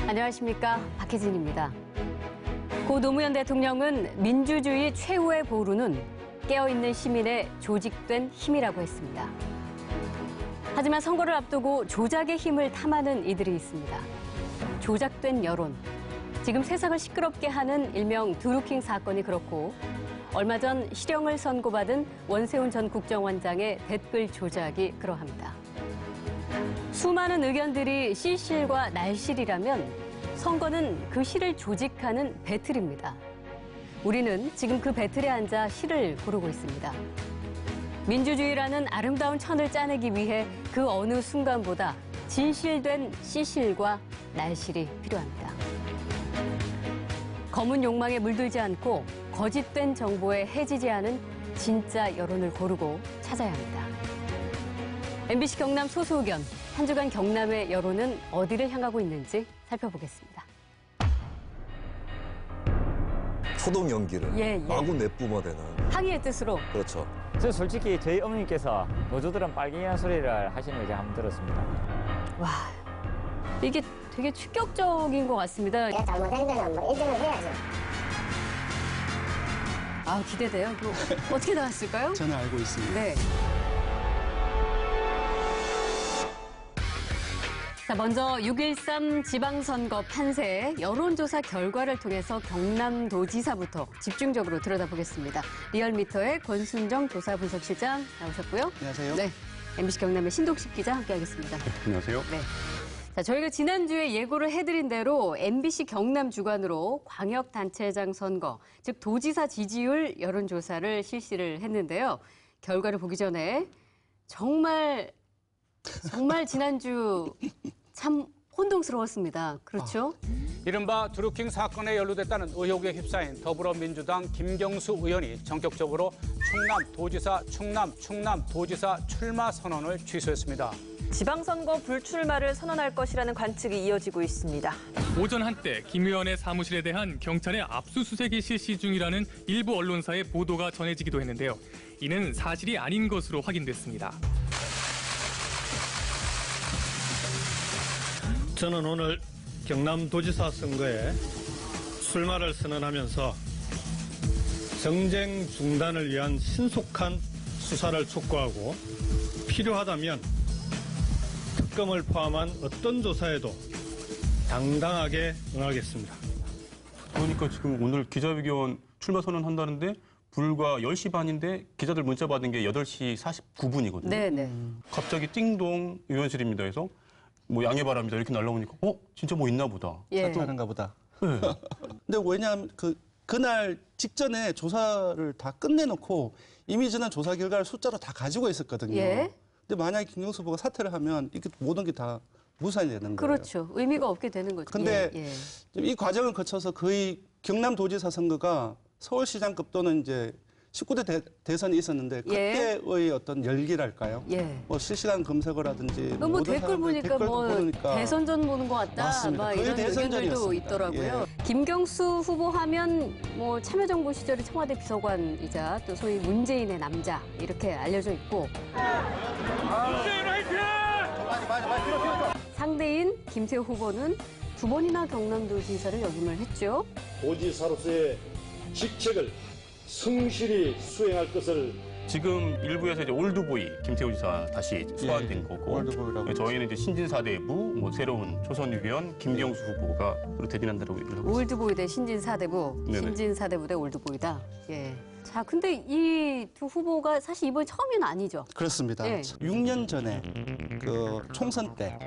안녕하십니까, 박혜진입니다. 고 노무현 대통령은 민주주의 최후의 보루는 깨어있는 시민의 조직된 힘이라고 했습니다. 하지만 선거를 앞두고 조작의 힘을 탐하는 이들이 있습니다. 조작된 여론. 지금 세상을 시끄럽게 하는 일명 드루킹 사건이 그렇고, 얼마 전 실형을 선고받은 원세훈 전 국정원장의 댓글 조작이 그러합니다. 수많은 의견들이 실실과 날실이라면 선거는 그 실을 조직하는 배틀입니다. 우리는 지금 그 배틀에 앉아 실을 고르고 있습니다. 민주주의라는 아름다운 천을 짜내기 위해 그 어느 순간보다 진실된 시실과 날실이 필요합니다. 검은 욕망에 물들지 않고 거짓된 정보에 해지지 않은 진짜 여론을 고르고 찾아야 합니다. MBC 경남 소수의견, 한 주간 경남의 여론은 어디를 향하고 있는지 살펴보겠습니다. 소동 연기를 마구 내뿜어대는 항의의 뜻으로. 그렇죠. 저 솔직히 저희 어머니께서 노조들은 빨갱이라는 소리를 하시는 걸 제가 한번 들었습니다. 와, 이게 되게 충격적인 것 같습니다. 내가 잘못한 데는 뭐 인정을 해야죠. 아, 기대돼요. 어떻게 나왔을까요? 저는 알고 있습니다. 네. 자, 먼저 6.13 지방선거 판세 여론조사 결과를 통해서 경남도지사부터 집중적으로 들여다보겠습니다. 리얼미터의 권순정 조사분석실장 나오셨고요. 안녕하세요. 네, MBC 경남의 신동식 기자 함께하겠습니다. 안녕하세요. 네. 자, 저희가 지난주에 예고를 해드린 대로 MBC 경남 주관으로 광역단체장 선거, 즉 도지사 지지율 여론조사를 실시를 했는데요. 결과를 보기 전에 정말 지난주 참 혼동스러웠습니다. 그렇죠? 이른바 드루킹 사건에 연루됐다는 의혹에 휩싸인 더불어민주당 김경수 의원이 전격적으로 충남 도지사 출마 선언을 취소했습니다. 지방선거 불출마를 선언할 것이라는 관측이 이어지고 있습니다. 오전 한때 김 의원의 사무실에 대한 경찰의 압수수색이 실시 중이라는 일부 언론사의 보도가 전해지기도 했는데요. 이는 사실이 아닌 것으로 확인됐습니다. 저는 오늘 경남도지사 선거에 출마를 선언하면서 정쟁 중단을 위한 신속한 수사를 촉구하고 필요하다면 특검을 포함한 어떤 조사에도 당당하게 응하겠습니다. 그러니까 지금 오늘 기자회견 출마 선언한다는데 불과 10시 반인데 기자들 문자 받은 게 8시 49분이거든요. 네네. 갑자기 띵동 의원실입니다 해서 뭐 양해 바랍니다 이렇게 날라오니까 진짜 뭐 있나 보다. 사퇴하는가 보다. 네. 근데 왜냐하면 그날 직전에 조사를 다 끝내놓고 이미 저는 조사 결과를 숫자로 다 가지고 있었거든요. 예. 근데 만약에 김경수 후보가 사퇴를 하면 이게 모든 게 다 무산이 되는 거예요. 그렇죠. 의미가 없게 되는 거죠. 근데 이 과정을 거쳐서 거의 경남도지사 선거가 서울시장급 또는 이제 19대 대선이 있었는데 그때의 어떤 열기랄까요? 뭐 실시간 검색어라든지 뭐 댓글 보니까 뭐 대선전 보는 것 같다. 맞습니다. 막 이런 의견들도 있더라고요. 김경수 후보 하면 뭐 참여정부 시절에 청와대 비서관이자 또 소위 문재인의 남자 이렇게 알려져 있고. 상대인 김태호 후보는 2번이나 경남도지사를 역임을 했죠. 도지사로서의 직책을 성실히 수행할 것을. 지금 일부에서 이제 올드보이 김태호 지사 다시 소환된 거고 올드보이라고 저희는 이제 신진사대부 뭐 새로운 초선의원 김경수 후보가 대진한다고 얘기를 하고 있습니다. 올드보이 대 신진사대부, 네네. 신진사대부 대 올드보이다. 예. 자, 근데 이 두 후보가 사실 이번이 처음은 아니죠. 그렇습니다. 6년 전에 그 총선 때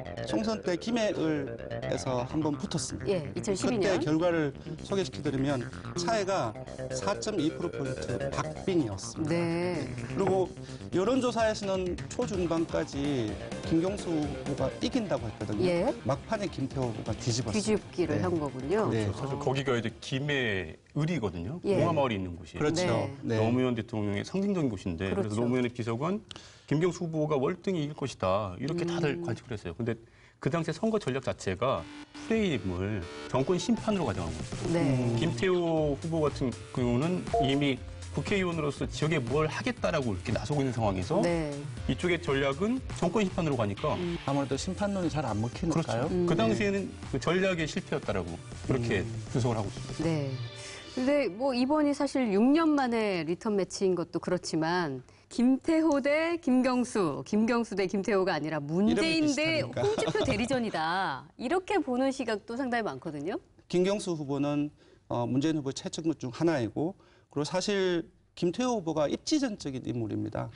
김해을에서 한번 붙었습니다. 2012년. 그때 결과를 소개시켜드리면 차이가 4.2%포인트 박빙이었습니다. 네. 그리고 여론조사에서는 초중반까지 김경수 후보가 이긴다고 했거든요. 막판에 김태호 후보가 뒤집기를 한 거군요. 네. 사실 거기가 이제 김해을이거든요. 봉화마을이 있는 곳이에요. 그렇죠. 노무현 대통령의 상징적인 곳인데 그래서 노무현의 비서관 김경수 후보가 월등히 이길 것이다. 이렇게 다들 관측을 했어요. 근데 그 당시에 선거 전략 자체가 프레임을 정권 심판으로 가져간 거죠. 김태호 후보 같은 경우는 이미 국회의원으로서 지역에 뭘 하겠다라고 이렇게 나서고 있는 상황에서 이쪽의 전략은 정권 심판으로 가니까 아무래도 심판론이 잘 안 먹히니까요. 그렇죠. 그 당시에는 그 전략의 실패였다라고 그렇게 분석을 하고 있습니다. 네. 근데 뭐 이번이 사실 6년 만에 리턴 매치인 것도 그렇지만 김태호 대 김경수, 김경수 대 김태호가 아니라 문재인 대 홍준표 대리전이다. 이렇게 보는 시각도 상당히 많거든요. 김경수 후보는 문재인 후보의 최측근 중 하나이고 그리고 사실 김태호 후보가 입지전적인 인물입니다.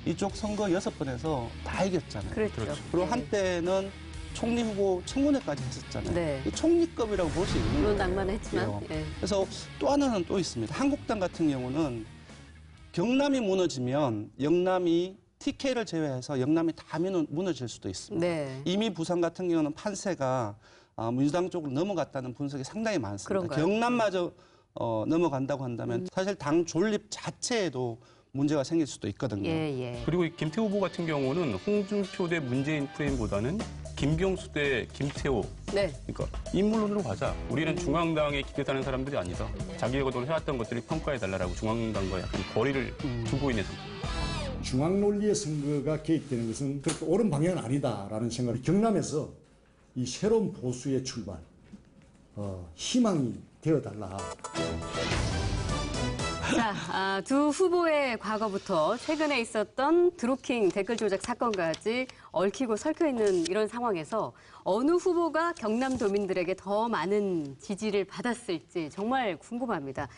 이쪽 선거 6번에서 다 이겼잖아요. 그렇죠. 그리고 한때는 총리 후보 청문회까지 했었잖아요. 총리급이라고 볼 수 있는 물론 낭만했지만. 그래서 또 하나는 또 있습니다. 한국당 같은 경우는 경남이 무너지면 영남이 TK를 제외해서 영남이 다 무너질 수도 있습니다. 이미 부산 같은 경우는 판세가 민주당 쪽으로 넘어갔다는 분석이 상당히 많습니다. 그런가요? 경남마저 넘어간다고 한다면 사실 당 존립 자체에도 문제가 생길 수도 있거든요. 그리고 이 김태호 후보 같은 경우는 홍준표 대 문재인 프레임보다는 김경수 대 김태호. 그러니까 인물론으로 가자. 우리는 중앙당에 기대하는 사람들이 아니다. 자기가 그동안 해왔던 것들을 평가해달라고 중앙당과 약간 거리를 두고 있는 상태. 중앙 논리의 선거가 개입되는 것은 그렇게 옳은 방향은 아니다라는 생각을 경남에서 이 새로운 보수의 출발, 희망이 되어달라. 자, 두 후보의 과거부터 최근에 있었던 드루킹 댓글 조작 사건까지 얽히고 설켜 있는 이런 상황에서 어느 후보가 경남도민들에게 더 많은 지지를 받았을지 정말 궁금합니다.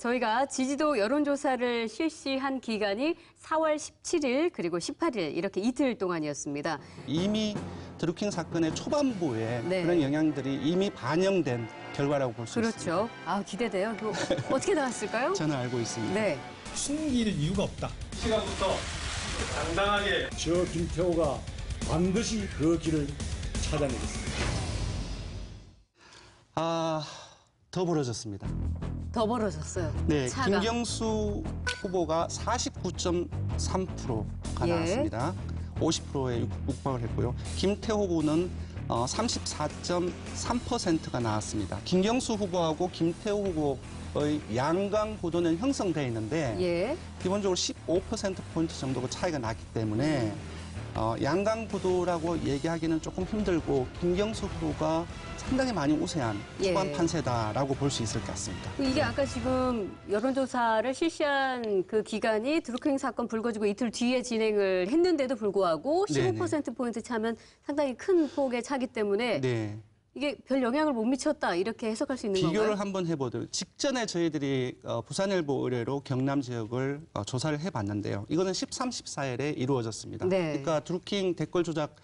저희가 지지도 여론조사를 실시한 기간이 4월 17일 그리고 18일 이렇게 이틀 동안이었습니다. 이미 드루킹 사건의 초반부에 그런 영향들이 이미 반영된 결과라고 볼 수 있습니다. 그렇죠. 기대돼요. 어떻게 나왔을까요? 저는 알고 있습니다. 숨길 이유가 없다. 시간부터 당당하게 저 김태호가 반드시 그 길을 찾아내겠습니다. 더 벌어졌습니다. 더 벌어졌어요. 차가. 김경수 후보가 49.3%가 나왔습니다. 50%에 육박을 했고요. 김태호 후보는 34.3%가 나왔습니다. 김경수 후보하고 김태호 후보의 양강 구도는 형성되어 있는데 기본적으로 15%포인트 정도가 차이가 나기 때문에 양강 구도라고 얘기하기는 조금 힘들고 김경수 후보가 상당히 많이 우세한 초반 판세다라고 볼 수 있을 것 같습니다. 이게 아까 지금 여론조사를 실시한 그 기간이 드루킹 사건 불거지고 이틀 뒤에 진행을 했는데도 불구하고 15%포인트 차면 상당히 큰 폭의 차기 때문에 이게 별 영향을 못 미쳤다 이렇게 해석할 수 있는 건가요? 비교를 한번 해보도록 직전에 저희들이 부산일보 의뢰로 경남 지역을 조사를 해봤는데요. 이거는 13, 14일에 이루어졌습니다. 그러니까 드루킹 댓글 조작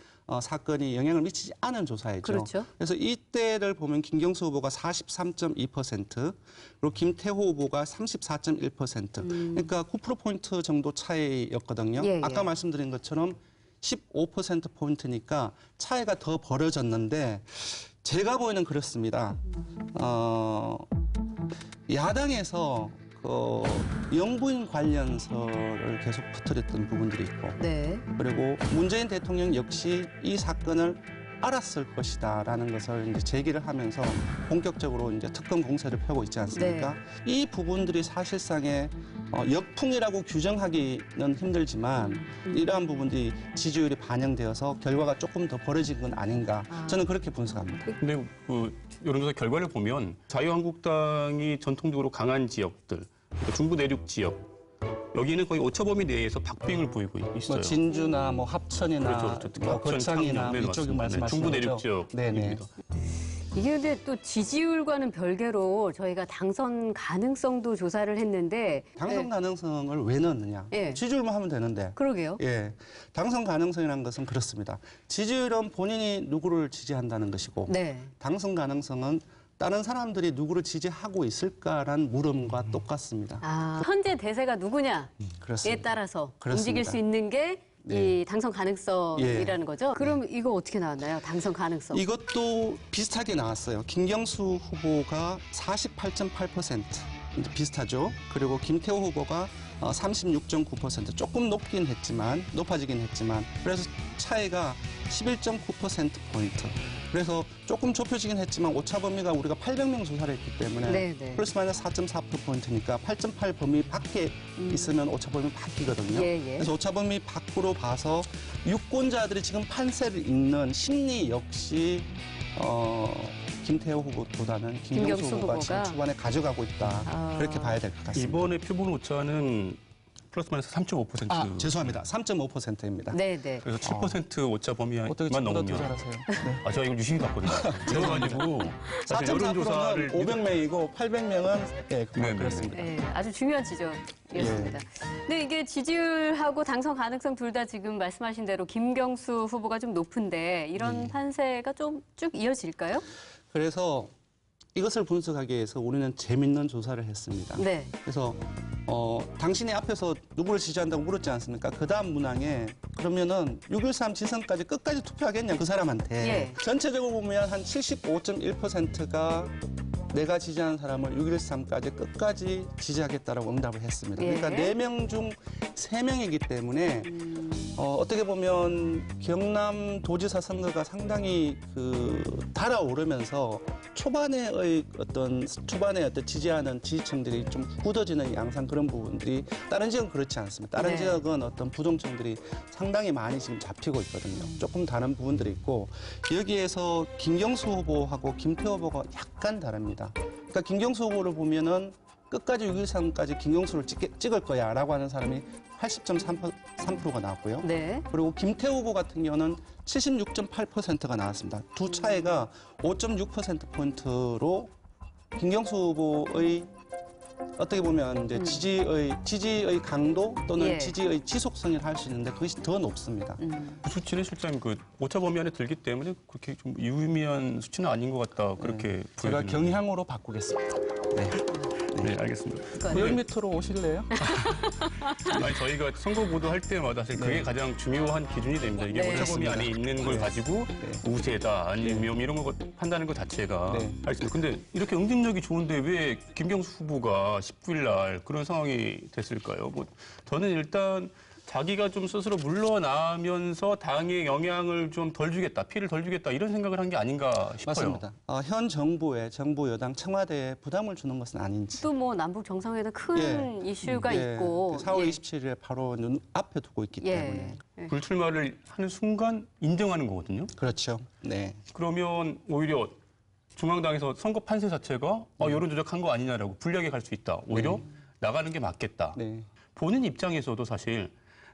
사건이 영향을 미치지 않은 조사이죠. 그렇죠. 그래서 이때를 보면 김경수 후보가 43.2%, 그리고 김태호 후보가 34.1%. 그러니까 9%포인트 정도 차이였거든요. 아까 말씀드린 것처럼 15%포인트니까 차이가 더 벌어졌는데 제가 보기에는 그렇습니다. 야당에서 영부인 관련서를 계속 퍼뜨렸던 부분들이 있고 그리고 문재인 대통령 역시 이 사건을 알았을 것이다라는 것을 이제 제기를 하면서 본격적으로 이제 특검 공세를 펴고 있지 않습니까? 이 부분들이 사실상의 역풍이라고 규정하기는 힘들지만 이러한 부분들이 지지율이 반영되어서 결과가 조금 더 벌어진 건 아닌가 저는 그렇게 분석합니다. 근데 그 여론조사 결과를 보면 자유한국당이 전통적으로 강한 지역들, 그러니까 중부 내륙 지역 여기는 거의 오차범위 내에서 박빙을 보이고 있어요. 진주나 합천이나 거창이나 이쪽이 말씀하시는 중부 내륙 지역입니다. 이게 근데 또 지지율과는 별개로 저희가 당선 가능성도 조사를 했는데 당선 가능성을 왜 넣느냐? 지지율만 하면 되는데. 그러게요. 당선 가능성이라는 것은 그렇습니다. 지지율은 본인이 누구를 지지한다는 것이고 당선 가능성은 다른 사람들이 누구를 지지하고 있을까라는 물음과 똑같습니다. 현재 대세가 누구냐에 따라서 움직일 수 있는 게 이 당선 가능성이라는 거죠? 그럼 이거 어떻게 나왔나요? 당선 가능성. 이것도 비슷하게 나왔어요. 김경수 후보가 48.8% 비슷하죠. 그리고 김태호 후보가 36.9%, 조금 높아지긴 했지만, 그래서 차이가 11.9%포인트. 그래서 조금 좁혀지긴 했지만 오차 범위가 우리가 800명 조사를 했기 때문에 네네. 플러스 마이너스 4.4%포인트니까 8.8 범위 밖에 있으면 오차 범위 밖이거든요. 그래서 오차 범위 밖으로 봐서 유권자들이 지금 판세를 읽는 심리 역시 김태호 후보보다는 김경수 후보가 지금 초반에 가져가고 있다. 그렇게 봐야 될 것 같습니다. 이번에 표본 오차는 플러스 마이너스 3.5%. 죄송합니다. 3.5%입니다. 네네. 그래서 7% 오차 범위만 넘으면. 잘하세요. 네. 제가 이걸 유심히 봤거든요. 그래가지고 사실 4.4%는 500명이고 800명은 그렇습니다. 네, 아주 중요한 지적이었습니다. 근데 이게 지지율하고 당선 가능성 둘 다 지금 말씀하신 대로 김경수 후보가 좀 높은데 이런 판세가 좀 쭉 이어질까요? 그래서 이것을 분석하기 위해서 우리는 재밌는 조사를 했습니다. 네. 그래서 당신이 앞에서 누구를 지지한다고 물었지 않습니까? 그 다음 문항에 그러면은 6.13 지선까지 끝까지 투표하겠냐 그 사람한테. 전체적으로 보면 한 75.1%가 내가 지지하는 사람을 6.13까지 끝까지 지지하겠다라고 응답을 했습니다. 그러니까 4명 중 3명이기 때문에 어떻게 보면 경남 도지사 선거가 상당히 달아오르면서 초반에 어떤 지지하는 지지층들이 좀 굳어지는 양상 그런 부분들이 다른 지역은 그렇지 않습니다. 다른 지역은 어떤 부동층들이 상당히 많이 지금 잡히고 있거든요. 조금 다른 부분들이 있고 여기에서 김경수 후보하고 김태호 후보가 약간 다릅니다. 그러니까 김경수 후보를 보면은 끝까지 6.13까지 김경수를 찍을 거야라고 하는 사람이 80.3%가 나왔고요. 그리고 김태호 후보 같은 경우는 76.8%가 나왔습니다. 두 차이가 5.6%포인트로 김경수 후보의 어떻게 보면 이제 지지의 강도 또는 지지의 지속성을 할 수 있는데 그것이 더 높습니다. 그 수치는 실장님 오차 범위 안에 들기 때문에 그렇게 좀 유의미한 수치는 아닌 것 같다. 그렇게 제가 경향으로 바꾸겠습니다. 네, 알겠습니다. 몇 밑으로 오실래요? 아니, 저희가 선거 보도할 때마다 사실 그게 가장 중요한 기준이 됩니다. 이게 오차 범위 안에 있는 걸 가지고 우세다, 아니면 위험 이런 걸 판단하는 것 자체가 알겠습니다. 근데 이렇게 응집력이 좋은데 왜 김경수 후보가 19일 날 그런 상황이 됐을까요? 저는 일단 자기가 좀 스스로 물러나면서 당에 영향을 좀 덜 주겠다, 피해를 덜 주겠다 이런 생각을 한 게 아닌가 싶어요. 맞습니다. 현 정부 여당 청와대에 부담을 주는 것은 아닌지. 또 뭐 남북 정상회담 큰 이슈가 있고 4월 27일에 바로 눈앞에 두고 있기 때문에. 불출마를 하는 순간 인정하는 거거든요. 그렇죠. 네. 그러면 오히려 중앙당에서 선거 판세 자체가 여론 조작한 거 아니냐라고 불리하게 갈 수 있다. 오히려 나가는 게 맞겠다. 본인 입장에서도 사실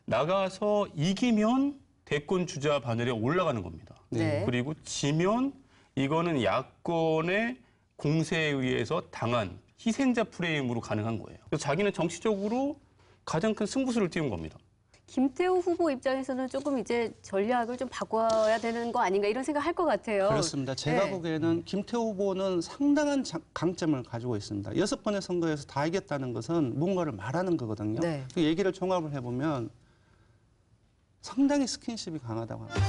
나가서 이기면 대권 주자 바늘에 올라가는 겁니다. 그리고 지면 이거는 야권의 공세에 의해서 당한 희생자 프레임으로 가능한 거예요. 그래서 자기는 정치적으로 가장 큰 승부수를 띄운 겁니다. 김태호 후보 입장에서는 조금 이제 전략을 좀 바꿔야 되는 거 아닌가 이런 생각 할 것 같아요. 그렇습니다. 제가 보기에는 김태호 후보는 상당한 강점을 가지고 있습니다. 6번의 선거에서 다 이겼다는 것은 뭔가를 말하는 거거든요. 그 얘기를 종합을 해보면 상당히 스킨십이 강하다고 합니다.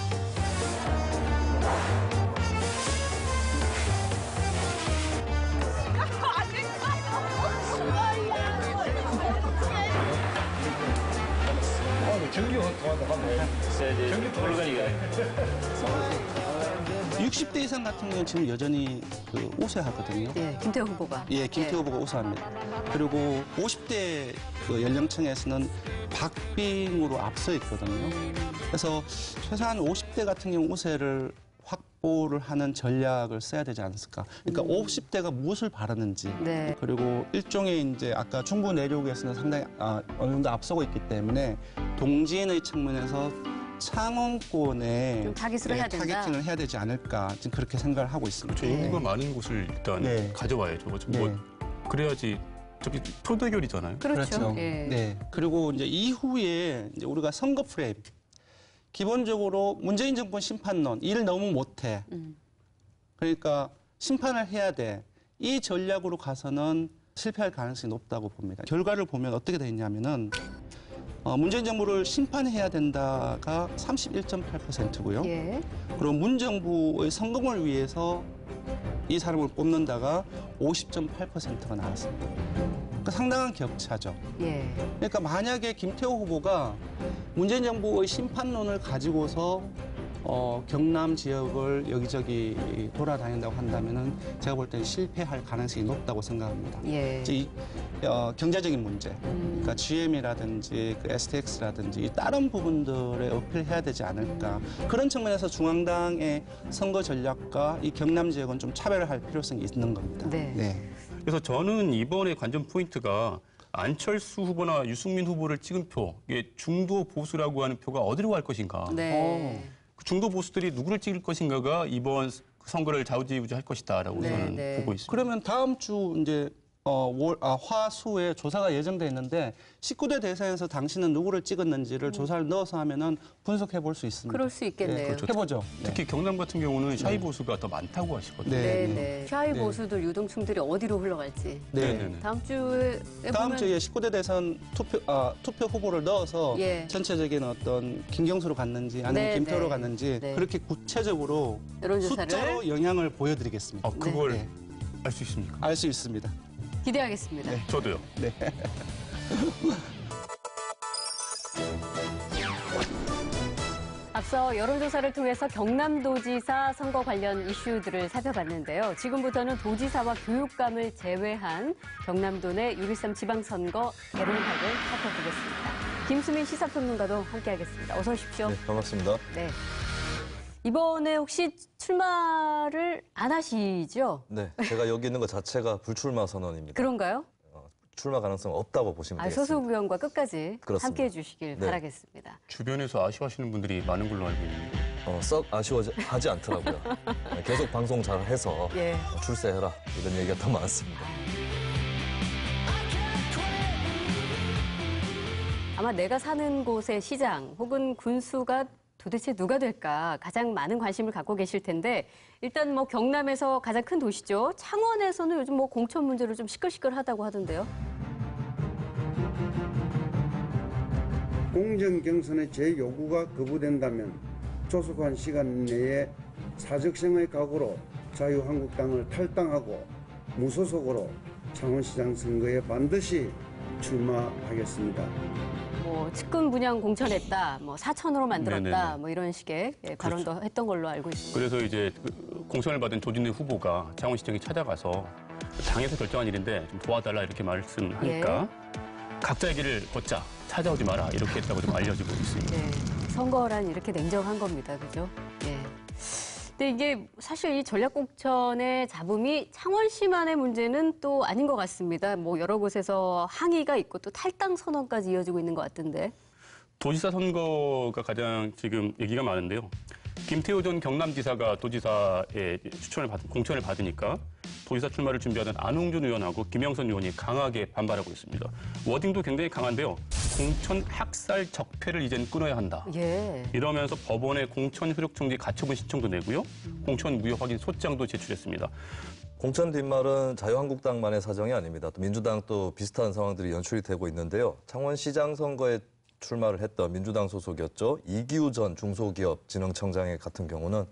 경기 가면 60대 이상 같은 경우는 지금 여전히 우세하거든요. 김태호 후보가. 김태호 후보가 우세합니다. 그리고 50대 연령층에서는 박빙으로 앞서 있거든요. 그래서 최소한 50대 같은 경우 우세를 확보를 하는 전략을 써야 되지 않을까. 그러니까 50대가 무엇을 바라는지 그리고 일종의 이제 아까 중부 내륙에서는 상당히 어느 정도 앞서고 있기 때문에 동지인의 측면에서 창원권에 타겟팅을 해야 되지 않을까 지금 그렇게 생각을 하고 있습니다. 인구가 많은 곳을 일단 가져와야죠. 그래야지 저기 표대결이잖아요. 그렇죠. 그리고 이제 이후에 이제 우리가 선거 프레임 기본적으로 문재인 정권 심판론 일 너무 못해. 그러니까 심판을 해야 돼. 이 전략으로 가서는 실패할 가능성이 높다고 봅니다. 결과를 보면 어떻게 돼 있냐면은 문재인 정부를 심판해야 된다가 31.8%고요. 그리고 문 정부의 성공을 위해서 이 사람을 뽑는다가 50.8%가 나왔습니다. 상당한 격차죠. 예. 그러니까 만약에 김태호 후보가 문재인 정부의 심판론을 가지고서 경남 지역을 여기저기 돌아다닌다고 한다면은 제가 볼 때는 실패할 가능성이 높다고 생각합니다. 예. 경제적인 문제, 그러니까 GM이라든지 그 STX라든지 다른 부분들에 어필해야 되지 않을까. 그런 측면에서 중앙당의 선거 전략과 이 경남 지역은 좀 차별할 필요성이 있는 겁니다. 네. 그래서 저는 이번에 관전 포인트가 안철수 후보나 유승민 후보를 찍은 표, 이게 중도 보수라고 하는 표가 어디로 갈 것인가. 네. 중도 보수들이 누구를 찍을 것인가가 이번 선거를 좌우지우지할 것이다라고 저는 보고 있습니다. 그러면 다음 주 이제 화수에 조사가 예정돼 있는데 19대 대선에서 당신은 누구를 찍었는지를 조사를 넣어서 하면은 분석해 볼 수 있습니다. 그럴 수 있겠네요. 네, 그렇죠. 해보죠. 특히 경남 같은 경우는 샤이 보수가 더 많다고 하시거든요. 네. 샤이 보수들 유동층들이 어디로 흘러갈지. 다음 주에 다음 주에 19대 대선 투표 후보를 넣어서 전체적인 어떤 김경수로 갔는지 아니면 김태호로 갔는지 그렇게 구체적으로 숫자로 영향을 보여드리겠습니다. 그걸 알 수 있습니까? 알 수 있습니다. 기대하겠습니다. 저도요. 네. 앞서 여론조사를 통해서 경남도지사 선거 관련 이슈들을 살펴봤는데요. 지금부터는 도지사와 교육감을 제외한 경남도 내 6.13 지방선거 개론학을 살펴보겠습니다. 김수민 시사평론가도 함께하겠습니다. 어서 오십시오. 네, 반갑습니다. 네. 이번에 혹시 출마를 안 하시죠? 네, 제가 여기 있는 것 자체가 불출마 선언입니다. 그런가요? 출마 가능성 없다고 보시면 되겠습니다. 소속 의원과 끝까지 그렇습니다. 함께해 주시길 바라겠습니다. 주변에서 아쉬워하시는 분들이 많은 걸로 알고 있는데. 썩 아쉬워하지 않더라고요. 계속 방송 잘 해서 출세해라 이런 얘기가 더 많습니다. 아마 내가 사는 곳의 시장 혹은 군수가 도대체 누가 될까 가장 많은 관심을 갖고 계실 텐데 일단 뭐 경남에서 가장 큰 도시죠. 창원에서는 요즘 뭐 공천 문제로 좀 시끌시끌하다고 하던데요. 공정 경선의 제 요구가 거부된다면 조속한 시간 내에 사적성의 각오로 자유한국당을 탈당하고 무소속으로 창원시장 선거에 반드시 출마하겠습니다. 뭐 측근 분양 공천했다, 뭐 4천으로 만들었다, 뭐 이런 식의 발언도 했던 걸로 알고 있습니다. 그래서 이제 공천을 받은 조진래 후보가 창원시장에 찾아가서 당에서 결정한 일인데 좀 도와달라 이렇게 말씀하니까 각자의 길을 걷자, 찾아오지 마라 이렇게 했다고 좀 알려지고 있습니다. 선거란 이렇게 냉정한 겁니다, 그죠? 근데 이게 사실 이 전략공천의 잡음이 창원시만의 문제는 또 아닌 것 같습니다. 뭐 여러 곳에서 항의가 있고 또 탈당 선언까지 이어지고 있는 것 같은데. 도지사 선거가 가장 지금 얘기가 많은데요. 김태호 전 경남지사가 도지사의 공천을 받으니까 도지사 출마를 준비하던 안홍준 의원하고 김영선 의원이 강하게 반발하고 있습니다. 워딩도 굉장히 강한데요. 공천 학살 적폐를 이젠 끊어야 한다. 이러면서 법원에 공천 효력정지 가처분 신청도 내고요. 공천 무효 확인 소장도 제출했습니다. 공천 뒷말은 자유한국당만의 사정이 아닙니다. 또 민주당도 비슷한 상황들이 연출이 되고 있는데요. 창원시장 선거에 출마를 했던 민주당 소속이었죠. 이기우 전 중소기업진흥청장 같은 경우는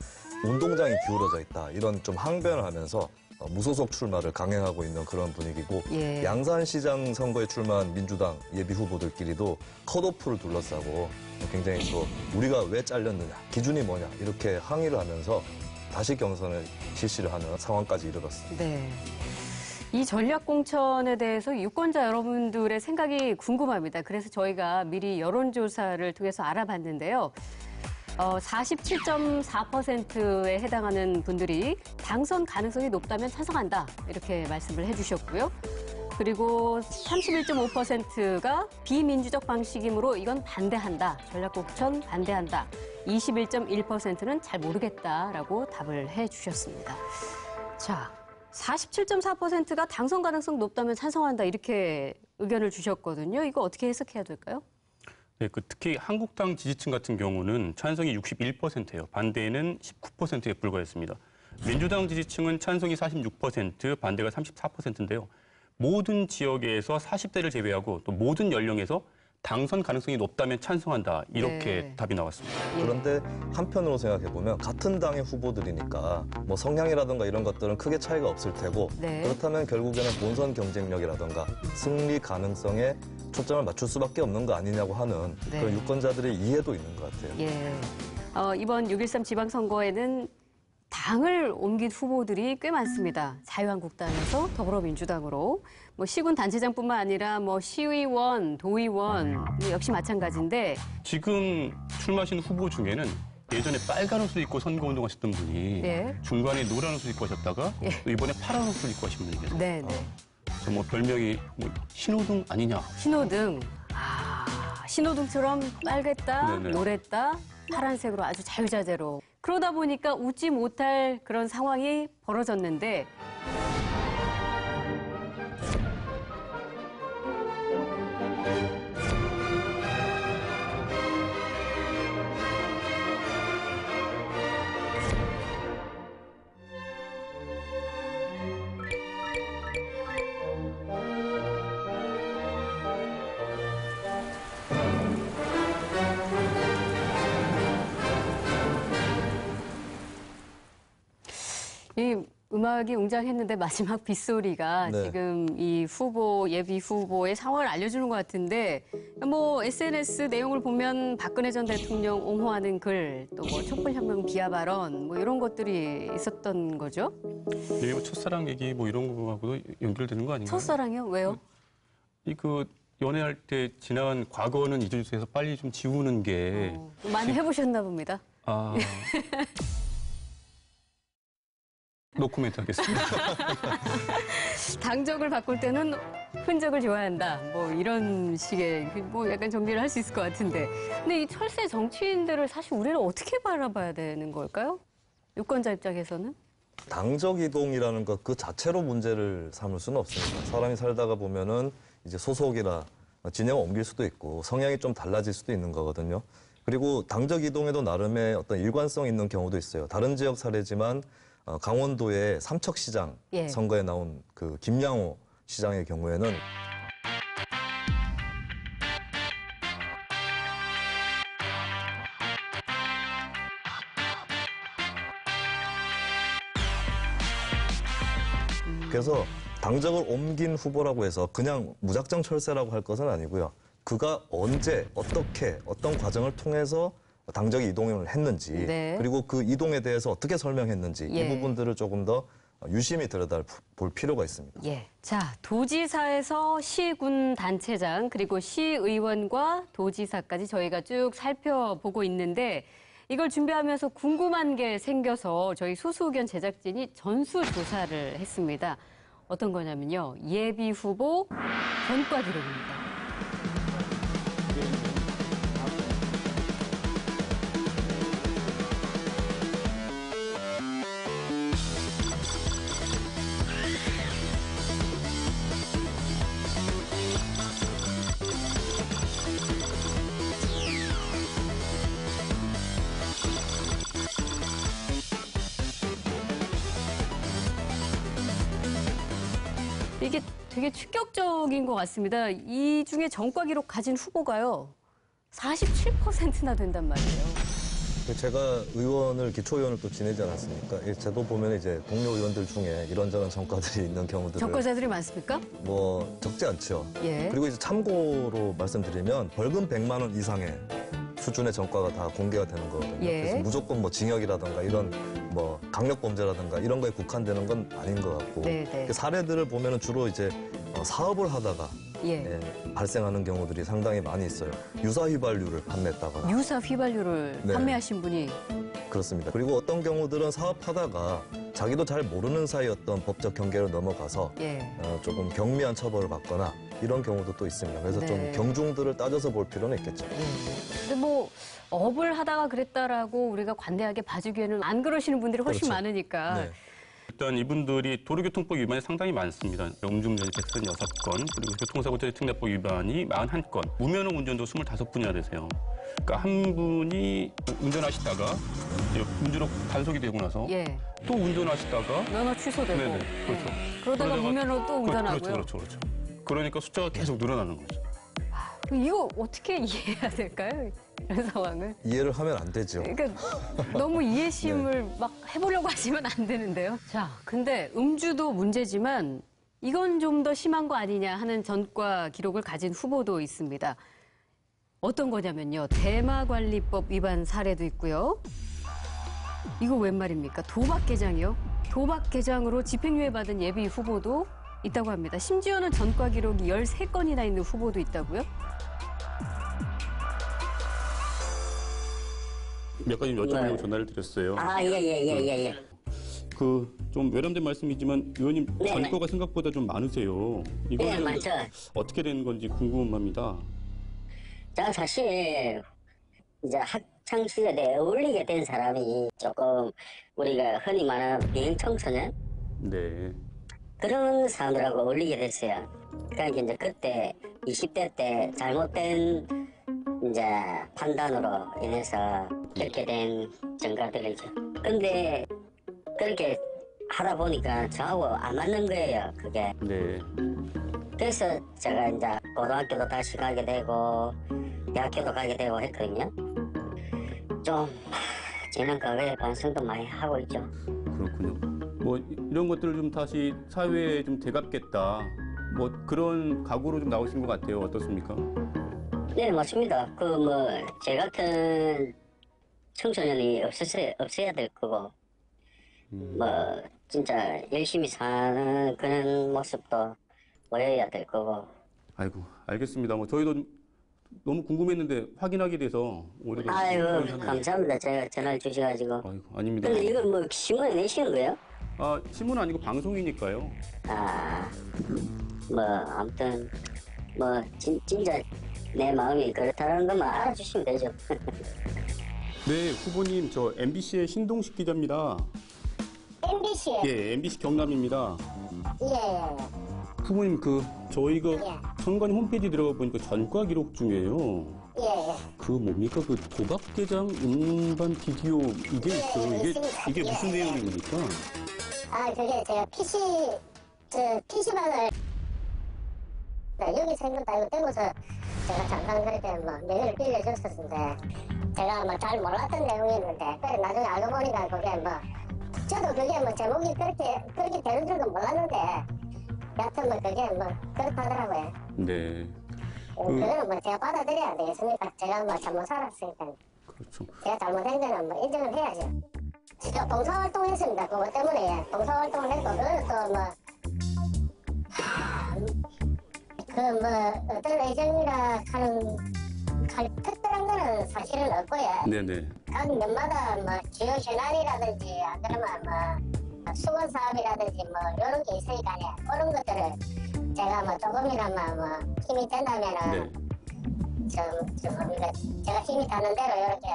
운동장이 기울어져 있다. 이런 좀 항변을 하면서 무소속 출마를 강행하고 있는 그런 분위기고 양산시장 선거에 출마한 민주당 예비 후보들끼리도 컷오프를 둘러싸고 굉장히 또 우리가 왜 잘렸느냐, 기준이 뭐냐 이렇게 항의를 하면서 다시 경선을 실시를 하는 상황까지 이르렀습니다. 이 전략공천에 대해서 유권자 여러분들의 생각이 궁금합니다. 그래서 저희가 미리 여론조사를 통해서 알아봤는데요. 47.4%에 해당하는 분들이 당선 가능성이 높다면 찬성한다 이렇게 말씀을 해주셨고요. 그리고 31.5%가 비민주적 방식이므로 이건 반대한다. 전략공천 반대한다. 21.1%는 잘 모르겠다라고 답을 해주셨습니다. 자, 47.4%가 당선 가능성 높다면 찬성한다 이렇게 의견을 주셨거든요. 이거 어떻게 해석해야 될까요? 네, 특히 한국당 지지층 같은 경우는 찬성이 61%예요. 반대는 19%에 불과했습니다. 민주당 지지층은 찬성이 46%, 반대가 34%인데요. 모든 지역에서 40대를 제외하고 또 모든 연령에서 당선 가능성이 높다면 찬성한다. 이렇게 네. 답이 나왔습니다. 그런데 한편으로 생각해보면 같은 당의 후보들이니까 뭐 성향이라든가 이런 것들은 크게 차이가 없을 테고 네. 그렇다면 결국에는 본선 경쟁력이라든가 승리 가능성에 초점을 맞출 수밖에 없는 거 아니냐고 하는 네. 그런 유권자들의 이해도 있는 것 같아요. 예. 이번 6.13 지방선거에는 당을 옮긴 후보들이 꽤 많습니다. 자유한국당에서 더불어민주당으로 뭐 시군 단체장뿐만 아니라 뭐 시의원, 도의원 역시 마찬가지인데 지금 출마하신 후보 중에는 예전에 빨간 옷을 입고 선거운동하셨던 분이 예. 중간에 노란 옷을 입고 하셨다가 예. 또 이번에 파란 옷을 입고 하신 분이 계세요. 네, 네. 그래서 뭐 별명이 뭐 신호등 아니냐. 신호등. 신호등처럼 빨갰다, 네네. 노랬다, 파란색으로 아주 자유자재로. 그러다 보니까 웃지 못할 그런 상황이 벌어졌는데 이 음악이 웅장했는데 마지막 빗소리가 네. 지금 이 후보, 예비 후보의 상황을 알려주는 것 같은데 뭐 SNS 내용을 보면 박근혜 전 대통령 옹호하는 글, 또 뭐 촛불혁명 비하 발언 뭐 이런 것들이 있었던 거죠? 이게 뭐 첫사랑 얘기 뭐 이런 거하고도 연결되는 거 아닌가요? 첫사랑이요? 왜요? 그 연애할 때 지나간 과거는 잊어주세요. 빨리 좀 지우는 게 많이 해보셨나 봅니다. 노코멘트 하겠습니다. 당적을 바꿀 때는 흔적을 지워야 한다. 뭐 이런 식의 뭐 약간 정리를 할 수 있을 것 같은데. 근데 이 철새 정치인들을 사실 우리는 어떻게 바라봐야 되는 걸까요? 유권자 입장에서는? 당적 이동이라는 것 그 자체로 문제를 삼을 수는 없습니다. 사람이 살다가 보면은 이제 소속이나 진영을 옮길 수도 있고 성향이 좀 달라질 수도 있는 거거든요. 그리고 당적 이동에도 나름의 어떤 일관성 있는 경우도 있어요. 다른 지역 사례지만 강원도의 삼척시장 예. 선거에 나온 그 김양호 시장의 경우에는 그래서 당적을 옮긴 후보라고 해서 그냥 무작정 철새라고 할 것은 아니고요. 그가 언제, 어떻게, 어떤 과정을 통해서 당적이 이동을 했는지 네. 그리고 그 이동에 대해서 어떻게 설명했는지 예. 이 부분들을 조금 더 유심히 들여다볼 필요가 있습니다. 예. 자, 도지사에서 시군 단체장 그리고 시의원과 도지사까지 저희가 쭉 살펴보고 있는데 이걸 준비하면서 궁금한 게 생겨서 저희 소수의견 제작진이 전수조사를 했습니다. 어떤 거냐면요. 예비 후보 전과 기록입니다. 이게 되게 충격적인 것 같습니다. 이 중에 전과 기록 가진 후보가요. 47%나 된단 말이에요. 제가 의원을, 기초의원을 또 지내지 않았습니까? 제도 보면 이제 동료 의원들 중에 이런저런 전과들이 있는 경우들을 전과자들이 많습니까? 뭐 적지 않죠. 예. 그리고 이제 참고로 말씀드리면 벌금 100만 원 이상의 수준의 전과가 다 공개가 되는 거거든요. 예. 그래서 무조건 뭐 징역이라든가 이런 뭐 강력 범죄라든가 이런 거에 국한되는 건 아닌 것 같고 네. 그 사례들을 보면은 주로 이제 사업을 하다가 예. 발생하는 경우들이 상당히 많이 있어요. 유사 휘발유를 판매했다거나. 유사 휘발유를 네. 판매하신 분이 그렇습니다. 그리고 어떤 경우들은 사업하다가 자기도 잘 모르는 사이 어떤 법적 경계를 넘어가서 예. 조금 경미한 처벌을 받거나 이런 경우도 또 있습니다. 그래서 네. 좀 경중들을 따져서 볼 필요는 있겠죠. 근데 뭐 업을 하다가 그랬다라고 우리가 관대하게 봐주기에는 안 그러시는 분들이 훨씬 그렇죠. 많으니까. 네. 일단 이분들이 도로교통법 위반이 상당히 많습니다. 음주운전이 136건, 그리고 교통사고처리특례법 위반이 41건, 무면허 운전도 25분이나 되세요. 그러니까 한 분이 운전하시다가 이제 음주로 단속이 되고 나서 예. 또 운전하시다가 면허 취소되고. 네네, 그렇죠. 네. 그러다가 무면허 또 운전하고요. 그렇죠. 그러니까 숫자가 계속 늘어나는 거죠. 이거 어떻게 이해해야 될까요? 이런 상황을. 이해를 하면 안 되죠. 그러니까 너무 이해심을 막 해보려고 하시면 안 되는데요. 자, 근데 음주도 문제지만 이건 좀 더 심한 거 아니냐 하는 전과 기록을 가진 후보도 있습니다. 어떤 거냐면요. 대마관리법 위반 사례도 있고요. 이거 웬 말입니까? 도박개장이요. 도박개장으로 집행유예 받은 예비 후보도 있다고 합니다. 심지어는 전과 기록이 13건이나 있는 후보도 있다고요? 몇 가지 여쭤보려고 전화를 드렸어요. 예. 좀 외람된 말씀이지만 의원님 전과가 생각보다 좀 많으세요. 이거 많죠. 어떻게 된 건지 궁금합니다. 자, 사실 이제 학창 시절에 어울리게 된 사람이 조금 우리가 흔히 말하는 비행 청소년 네. 그런 사람들하고 어울리게 됐어요. 그러니까 이제 그때 20대 때 잘못된 이제 판단으로 인해서 겪게 된 전과들이죠. 근데 그렇게 하다 보니까 저하고 안 맞는 거예요, 그게. 네. 그래서 제가 이제 고등학교도 다시 가게 되고 대학교도 가게 되고 했거든요. 좀 저는 그거에 반성도 많이 하고 있죠. 그렇군요. 뭐 이런 것들을 좀 다시 사회에 좀 되갚겠다. 뭐 그런 각오로 좀 나오신 것 같아요. 어떻습니까? 네, 맞습니다. 제 같은 청소년이 없어야 될 거고, 진짜 열심히 사는 그런 모습도 보여야 될 거고. 아이고, 알겠습니다. 뭐 저희도 너무 궁금했는데 확인하게 돼서 오히려. 아이고, 감사합니다. 제가 전화를 주셔가지고. 아이고, 아닙니다. 근데 이거 신문에 내시는 거예요? 신문 아니고 방송이니까요. 아무튼 진짜 내 마음이 그렇다는 것만 알아주시면 되죠. 네, 후보님, 저 MBC의 신동식 기자입니다. MBC요? 예, MBC 경남입니다. 예. 후보님, 저희가 선관위 홈페이지 들어가 보니까 전과 기록 중에요. 예. 뭡니까? 도박개장 음반 비디오 이게 있어요. 이게 무슨 내용입니까? 그게 제가 PC방을 여기 생겼다 이거 떼고서 제가 잠깐 그럴 때 메뉴를 빌려줬었는데 제가 잘 몰랐던 내용이었는데 그래 나중에 알고 보니까 그게 저도 그게 제목이 그렇게 되는 줄도 몰랐는데 여하튼 그게 그렇다더라고요. 네. 그거는 제가 받아들여야 되겠습니까? 제가 잘못 살았으니까. 그렇죠. 제가 잘못한 거는 인정을 해야죠. 제가 봉사활동 했습니다. 그거 때문에 봉사활동을 했고 그거는 또 어떤 애정이라 하는 특별한 거는 사실은 없고요. 네네. 각 년마다 지역 현안이라든지 안 그러면 수건 사업이라든지 이런 게 있으니까요. 그런 것들을 제가 조금이나마 힘이 된다면은 제가 힘이 닿는 대로 이렇게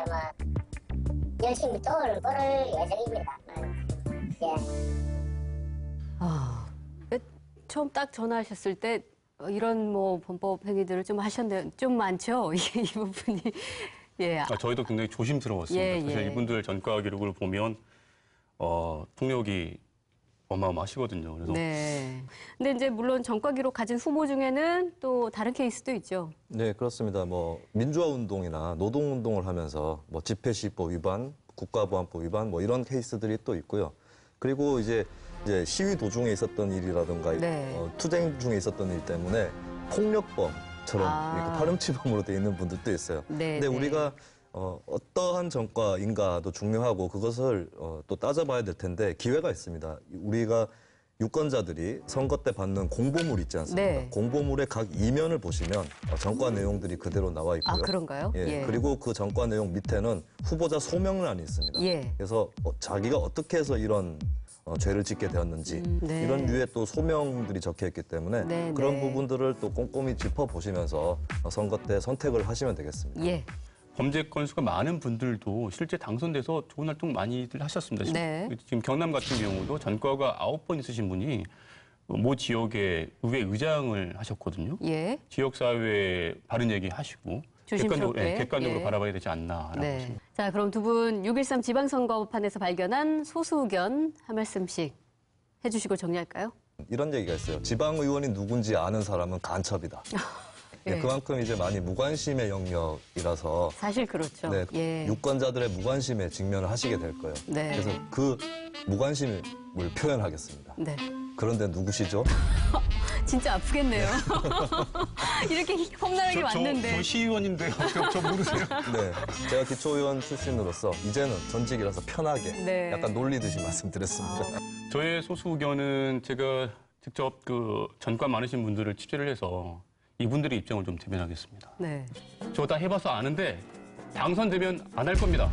열심히 도움을 볼 예정입니다. 예. 처음 딱 전화하셨을 때 이런 범법 행위들을 좀 하셨는데 좀 많죠? 이 부분이. 예. 저희도 굉장히 조심스러웠습니다. 사실 이분들 전과 기록을 보면 폭력이 어마어마하시거든요. 그래서. 네. 근데 이제 물론 전과 기록 가진 후보 중에는 또 다른 케이스도 있죠. 네, 그렇습니다. 민주화 운동이나 노동 운동을 하면서 집회시법 위반, 국가보안법 위반 이런 케이스들이 또 있고요. 그리고 이제 시위 도중에 있었던 일이라든가 투쟁 중에 있었던 일 때문에 폭력범처럼 이렇게 파렴치범으로 돼 있는 분들도 있어요. 근데 우리가 어떠한 전과인가도 중요하고 그것을 또 따져봐야 될 텐데 기회가 있습니다. 우리가 유권자들이 선거 때 받는 공보물 있지 않습니까? 공보물의 각 이면을 보시면 전과 내용들이 그대로 나와 있고요. 그런가요? 예. 그리고 그 전과 내용 밑에는 후보자 소명란이 있습니다. 그래서 자기가 어떻게 해서 이런 죄를 짓게 되었는지 이런 류의 또 소명들이 적혀 있기 때문에 그런 부분들을 또 꼼꼼히 짚어보시면서 선거 때 선택을 하시면 되겠습니다. 범죄 건수가 많은 분들도 실제 당선돼서 좋은 활동 많이들 하셨습니다. 지금 경남 같은 경우도 전과가 9번 있으신 분이 모 지역의 의회 의장을 하셨거든요. 지역사회에 바른 얘기 하시고 객관적으로 바라봐야 되지 않나라고 생각합니다. 자, 그럼 두 분 6.13 지방선거판에서 발견한 소수 의견 한 말씀씩 해주시고 정리할까요? 이런 얘기가 있어요. 지방의원이 누군지 아는 사람은 간첩이다. 네, 그만큼 이제 많이 무관심의 영역이라서 사실 그렇죠. 네, 예. 유권자들의 무관심에 직면을 하시게 될 거예요. 네. 그래서 그 무관심을 표현하겠습니다. 네. 그런데 누구시죠? 진짜 아프겠네요. 이렇게 험난하게 왔는데. 저 시의원인데요. 저 모르세요? 네, 제가 기초의원 출신으로서 이제는 전직이라서 편하게 네. 약간 놀리듯이 말씀드렸습니다. 저의 소수 의견은 제가 직접 그 전과 많으신 분들을 취재를 해서 이분들의 입장을 좀 대변하겠습니다. 네. 저 다 해봐서 아는데 당선되면 안 할 겁니다.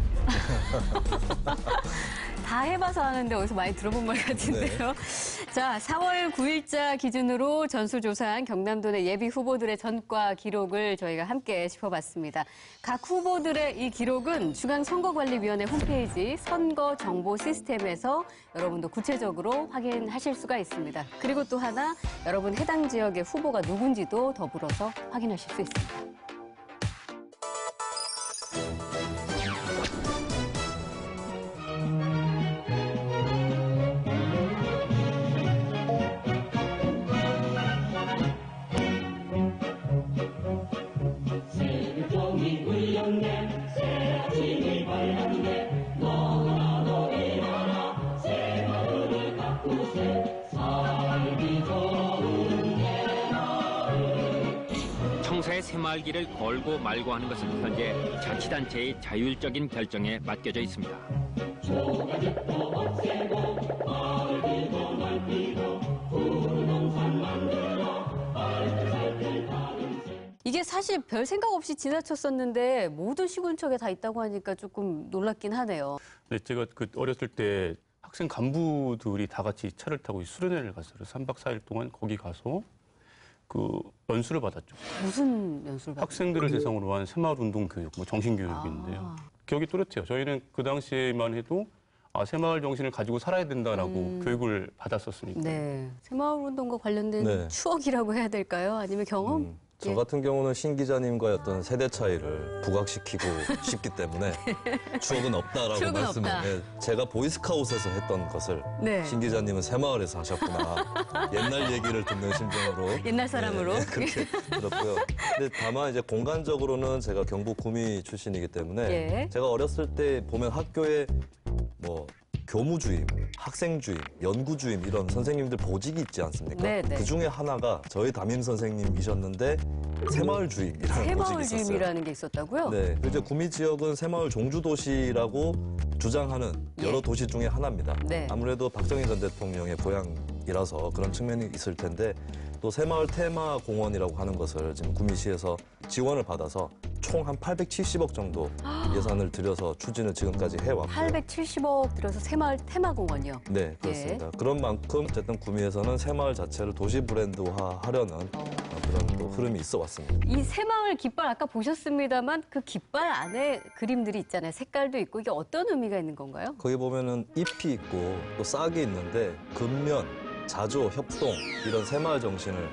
다 해봐서 하는데 어디서 많이 들어본 말 같은데요. 자, 4월 9일자 기준으로 전수조사한 경남도 내 예비 후보들의 전과 기록을 저희가 함께 짚어봤습니다. 각 후보들의 이 기록은 중앙선거관리위원회 홈페이지 선거 정보 시스템에서 여러분도 구체적으로 확인하실 수가 있습니다. 그리고 또 하나, 여러분 해당 지역의 후보가 누군지도 더불어서 확인하실 수 있습니다. 청사의 새마을길을 걸고 말고 하는 것은 현재 자치단체의 자율적인 결정에 맡겨져 있습니다. 이게 사실 별 생각 없이 지나쳤었는데 모든 시군청에 다 있다고 하니까 조금 놀랍긴 하네요. 네, 제가 그 어렸을 때 학생 간부들이 다 같이 차를 타고 수련회를 갔어요. 3박 4일 동안 거기 가서 그 연수를 받았죠. 무슨 연수를 받았어요? 학생들을 대상으로 한 새마을운동 교육, 뭐 정신교육인데요. 기억이 또렷해요. 저희는 그 당시에만 해도 새마을 정신을 가지고 살아야 된다라고 교육을 받았었으니까. 네, 새마을운동과 관련된 네. 추억이라고 해야 될까요? 아니면 경험? 저 같은 경우는 신 기자님과의 어떤 세대 차이를 부각시키고 싶기 때문에 추억은 없다라고 추억은 말씀을 없다. 네, 제가 보이스카웃에서 했던 것을 네. 신 기자님은 새마을에서 하셨구나. 옛날 얘기를 듣는 심정으로. 옛날 사람으로. 네, 그렇게 들었고요. 근데 다만 이제 공간적으로는 제가 경북 구미 출신이기 때문에 예. 제가 어렸을 때 보면 학교에 뭐 교무주임, 학생주임, 연구주임 이런 선생님들 보직이 있지 않습니까? 네, 네. 그 중에 하나가 저희 담임 선생님이셨는데 새마을주임이라는 보직이 있었어요. 새마을주임이라는 게 있었다고요? 네, 그리고 이제 구미 지역은 새마을 종주도시라고 주장하는 여러 도시 중에 하나입니다. 네. 아무래도 박정희 전 대통령의 고향이라서 그런 측면이 있을 텐데 또 새마을 테마 공원이라고 하는 것을 지금 구미시에서 지원을 받아서 총 한 870억 정도 예산을 들여서 추진을 지금까지 해왔고요. 870억 들여서 새마을 테마공원이요? 네, 그렇습니다. 그런 만큼 어쨌든 구미에서는 새마을 자체를 도시 브랜드화 하려는 그런 또 흐름이 있어 왔습니다. 이 새마을 깃발 아까 보셨습니다만 그 깃발 안에 그림들이 있잖아요. 색깔도 있고 이게 어떤 의미가 있는 건가요? 거기 보면은 잎이 있고 또 싹이 있는데 근면, 자조, 협동 이런 새마을 정신을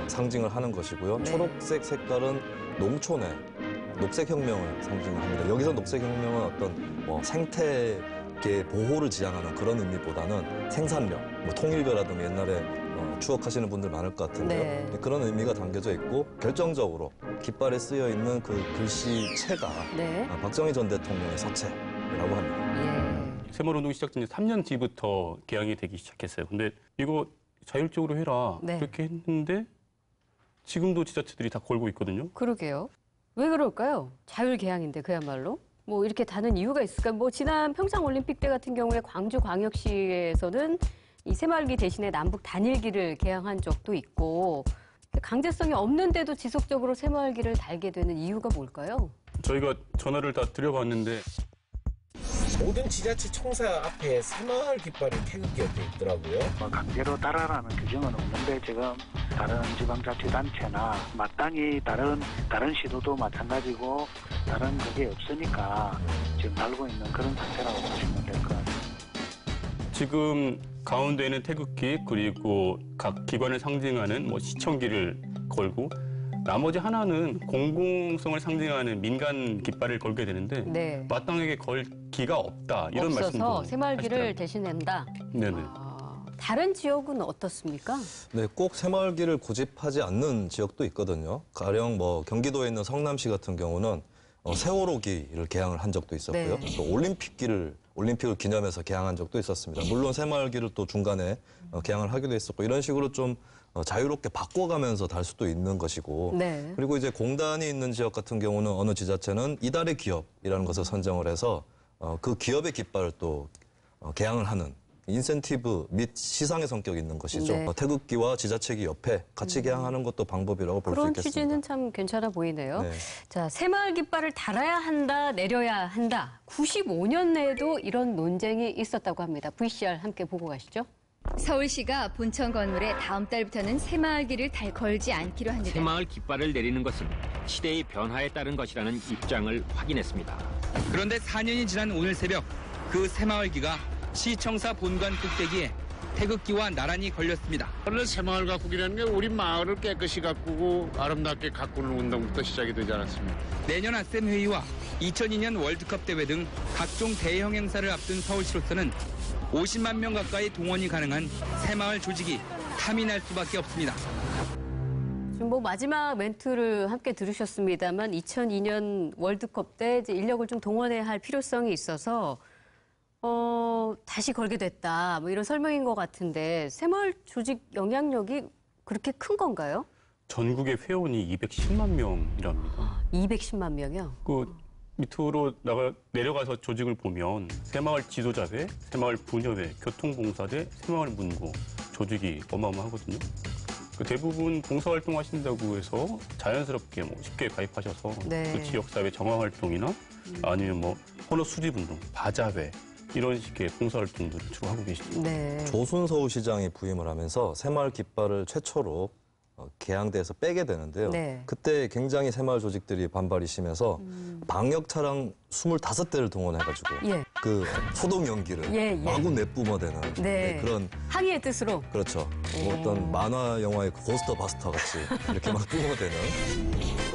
상징을 하는 것이고요. 네. 초록색 색깔은 농촌의 녹색혁명을 상징합니다. 여기서 녹색혁명은 어떤 생태계 보호를 지향하는 그런 의미보다는 생산력, 뭐 통일교라든가 옛날에 추억하시는 분들 많을 것 같은데요. 네. 그런 의미가 담겨져 있고 결정적으로 깃발에 쓰여 있는 그 글씨체가 네. 박정희 전 대통령의 서체라고 합니다. 새마을운동이 시작된 지 3년 뒤부터 개항이 되기 시작했어요. 근데 이거 자율적으로 해라 네. 그렇게 했는데 지금도 지자체들이 다 걸고 있거든요. 그러게요. 왜 그럴까요? 자율개항인데 그야말로. 뭐 이렇게 다른 이유가 있을까요? 뭐 지난 평창올림픽 때 같은 경우에 광주광역시에서는 이 새마을기 대신에 남북 단일기를 개항한 적도 있고 강제성이 없는데도 지속적으로 새마을기를 달게 되는 이유가 뭘까요? 저희가 전화를 다 드려봤는데 모든 지자체 청사 앞에 새마을 깃발이 태극기가 돼 있더라고요. 강제로 달아라는 규정은 없는데 지금 다른 지방자치단체나 마땅히 다른 시도도 마찬가지고 다른 그게 없으니까 지금 달고 있는 그런 상태라고 보시면 될 것 같아요. 지금 가운데에는 태극기 그리고 각 기관을 상징하는 뭐 시청기를 걸고 나머지 하나는 공공성을 상징하는 민간 깃발을 걸게 되는데 네. 마땅하게 걸 기가 없다 이런 말씀도 없어서 새마을기를 하시더라고요. 대신한다. 네네. 다른 지역은 어떻습니까? 네, 꼭 새마을길을 고집하지 않는 지역도 있거든요. 가령 뭐 경기도에 있는 성남시 같은 경우는 세월호길을 개항을 한 적도 있었고요. 네. 또 올림픽을 기념해서 개항한 적도 있었습니다. 물론 새마을길을 또 중간에 개항을 하기도 했었고 이런 식으로 좀 자유롭게 바꿔가면서 달 수도 있는 것이고 네. 그리고 이제 공단이 있는 지역 같은 경우는 어느 지자체는 이달의 기업이라는 것을 선정을 해서 그 기업의 깃발을 또 개항을 하는 인센티브 및 시상의 성격이 있는 것이죠. 네. 태극기와 지자체기 옆에 같이 개항하는 것도 방법이라고 볼 수 그런 있겠습니다. 취지는 참 괜찮아 보이네요. 네. 자, 새마을 깃발을 달아야 한다, 내려야 한다. 95년 내에도 이런 논쟁이 있었다고 합니다. VCR 함께 보고 가시죠. 서울시가 본청 건물에 다음 달부터는 새마을길을 걸지 않기로 합니다. 새마을 깃발을 내리는 것은 시대의 변화에 따른 것이라는 입장을 확인했습니다. 그런데 4년이 지난 오늘 새벽 그 새마을기가 시청사 본관 꼭대기에 태극기와 나란히 걸렸습니다. 원래 새마을 가꾸기라는 게 우리 마을을 깨끗이 가꾸고 아름답게 가꾸는 운동부터 시작이 되지 않았습니까? 내년 아셈 회의와 2002년 월드컵 대회 등 각종 대형 행사를 앞둔 서울시로서는 50만 명 가까이 동원이 가능한 새마을 조직이 탐이 날 수밖에 없습니다. 지금 뭐 마지막 멘트를 함께 들으셨습니다만 2002년 월드컵 때 이제 인력을 좀 동원해야 할 필요성이 있어서 다시 걸게 됐다. 뭐 이런 설명인 것 같은데 새마을 조직 영향력이 그렇게 큰 건가요? 전국의 회원이 210만 명이랍니다. 210만 명이요? 그 밑으로 내려가서 조직을 보면 새마을 지도자회, 새마을 분여회, 교통봉사대, 새마을 문고 조직이 어마어마하거든요. 그 대부분 봉사활동 하신다고 해서 자연스럽게 쉽게 가입하셔서 네. 그 지역사회 정화활동이나 아니면 뭐 헌어 수집운동, 바자회 이런 식의 봉사활동들을 주로 하고 계시죠. 네. 조순 서울시장이 부임을 하면서 새마을 깃발을 최초로 개항대에서 빼게 되는데요. 네. 그때 굉장히 새마을 조직들이 반발이 심해서 방역 차량 25대를 동원해가지고 예. 그 소독 연기를 예. 마구 내뿜어대는 네. 그런 항의의 뜻으로. 그렇죠. 뭐 어떤 만화 영화의 고스터 바스터 같이 이렇게 막 뿜어대는.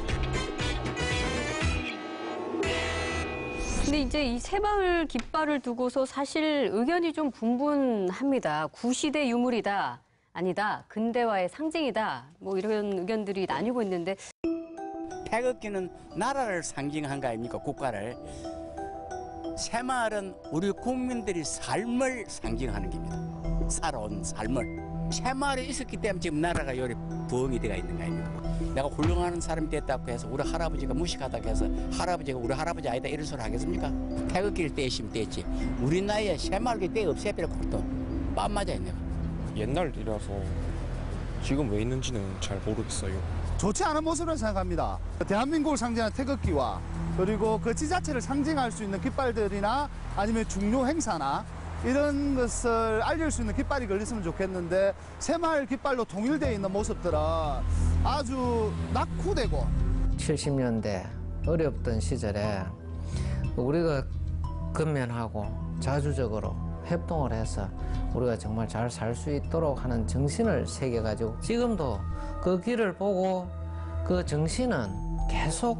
근데 이제 이 새마을 깃발을 두고서 사실 의견이 좀 분분합니다. 구시대 유물이다, 아니다, 근대화의 상징이다, 뭐 이런 의견들이 나뉘고 있는데 태극기는 나라를 상징한 거 아닙니까? 국가를. 새마을은 우리 국민들이 삶을 상징하는 겁니다. 살아온 삶을. 새마을이 있었기 때문에 지금 나라가 요리 부흥이 되어 있는 거 아닙니까? 내가 훌륭한 사람이 됐다고 해서 우리 할아버지가 무식하다고 해서 할아버지가 우리 할아버지 아니다 이런 소리 하겠습니까? 태극기를 떼시면 떼지. 우리 나이에 새마을기 떼 없애버려 것도 빰 맞아 있네요. 옛날 일이라서 지금 왜 있는지는 잘 모르겠어요. 좋지 않은 모습을 생각합니다. 대한민국을 상징하는 태극기와 그리고 그 지자체를 상징할 수 있는 깃발들이나 아니면 중요 행사나 이런 것을 알릴 수 있는 깃발이 걸렸으면 좋겠는데 새마을 깃발로 통일되어 있는 모습들은 아주 낙후되고 70년대 어렵던 시절에 우리가 근면하고 자주적으로 협동을 해서 우리가 정말 잘 살 수 있도록 하는 정신을 새겨가지고 지금도 그 길을 보고 그 정신은 계속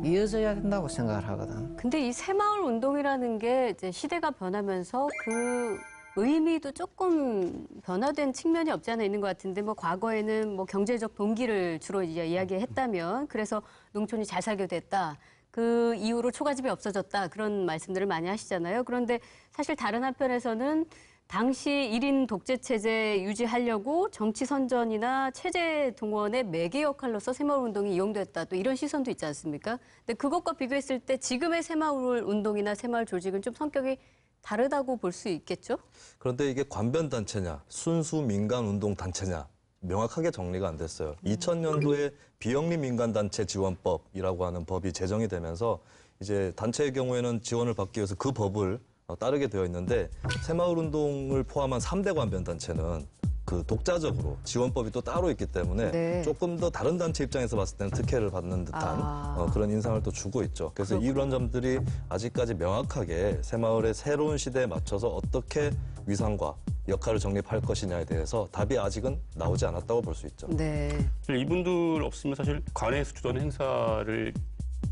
이어져야 된다고 생각을 하거든. 근데 이 새마을 운동이라는 게 이제 시대가 변하면서 그 의미도 조금 변화된 측면이 없지 않아 있는 것 같은데 뭐 과거에는 뭐 경제적 동기를 주로 이제 이야기했다면 그래서 농촌이 잘 살게 됐다. 그 이후로 초가집이 없어졌다. 그런 말씀들을 많이 하시잖아요. 그런데 사실 다른 한편에서는 당시 1인 독재 체제 유지하려고 정치 선전이나 체제 동원의 매개 역할로서 새마을 운동이 이용됐다. 또 이런 시선도 있지 않습니까? 근데 그것과 비교했을 때 지금의 새마을 운동이나 새마을 조직은 좀 성격이 다르다고 볼 수 있겠죠? 그런데 이게 관변단체냐, 순수 민간운동단체냐 명확하게 정리가 안 됐어요. 2000년도에 비영리민간단체 지원법이라고 하는 법이 제정이 되면서 이제 단체의 경우에는 지원을 받기 위해서 그 법을 따르게 되어 있는데 새마을운동을 포함한 3대 관변단체는 그 독자적으로 지원법이 또 따로 있기 때문에 네. 조금 더 다른 단체 입장에서 봤을 때는 특혜를 받는 듯한 그런 인상을 또 주고 있죠. 그래서 이런 점들이 아직까지 명확하게 새마을의 새로운 시대에 맞춰서 어떻게 위상과 역할을 정립할 것이냐에 대해서 답이 아직은 나오지 않았다고 볼 수 있죠. 네. 이분들 없으면 사실 관에서 주도하는 행사를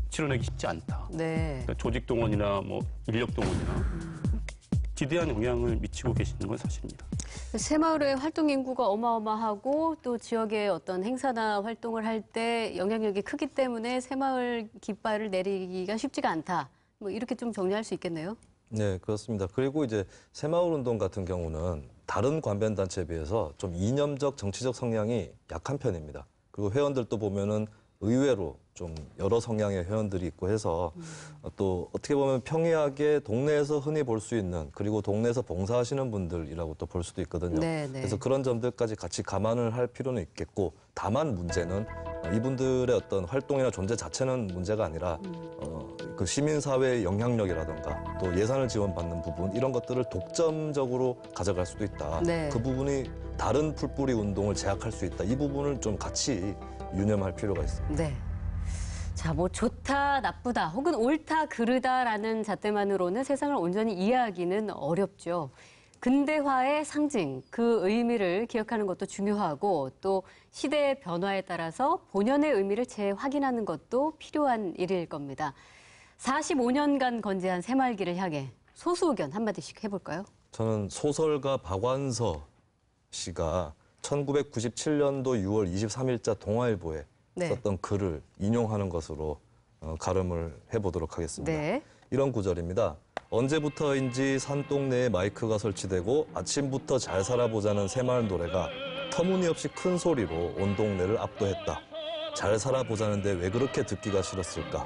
치러내기 쉽지 않다. 네. 그러니까 조직 동원이나 뭐 인력 동원이나 지대한 영향을 미치고 계시는 건 사실입니다. 새마을의 활동 인구가 어마어마하고 또 지역의 어떤 행사나 활동을 할 때 영향력이 크기 때문에 새마을 깃발을 내리기가 쉽지가 않다. 뭐 이렇게 좀 정리할 수 있겠네요. 네, 그렇습니다. 그리고 이제 새마을 운동 같은 경우는 다른 관변단체에 비해서 좀 이념적 정치적 성향이 약한 편입니다. 그리고 회원들도 보면은 의외로 좀 여러 성향의 회원들이 있고 해서 또 어떻게 보면 평이하게 동네에서 흔히 볼 수 있는 그리고 동네에서 봉사하시는 분들이라고 또 볼 수도 있거든요. 네네. 그래서 그런 점들까지 같이 감안을 할 필요는 있겠고 다만 문제는 이분들의 어떤 활동이나 존재 자체는 문제가 아니라 그 시민사회의 영향력이라든가 또 예산을 지원받는 부분 이런 것들을 독점적으로 가져갈 수도 있다. 네. 그 부분이 다른 풀뿌리 운동을 제약할 수 있다. 이 부분을 좀 같이 유념할 필요가 있습니다. 네. 자, 뭐 좋다, 나쁘다, 혹은 옳다, 그르다라는 잣대만으로는 세상을 온전히 이해하기는 어렵죠. 근대화의 상징, 그 의미를 기억하는 것도 중요하고 또 시대의 변화에 따라서 본연의 의미를 재확인하는 것도 필요한 일일 겁니다. 45년간 건재한 새마을길을 향해 소수 의견 한마디씩 해볼까요? 저는 소설가 박완서 씨가 1997년도 6월 23일자 동아일보에 네. 썼던 글을 인용하는 것으로 가름을 해보도록 하겠습니다. 네. 이런 구절입니다. 언제부터인지 산동네에 마이크가 설치되고 아침부터 잘 살아보자는 새마을 노래가 터무니없이 큰 소리로 온 동네를 압도했다. 잘 살아보자는데 왜 그렇게 듣기가 싫었을까?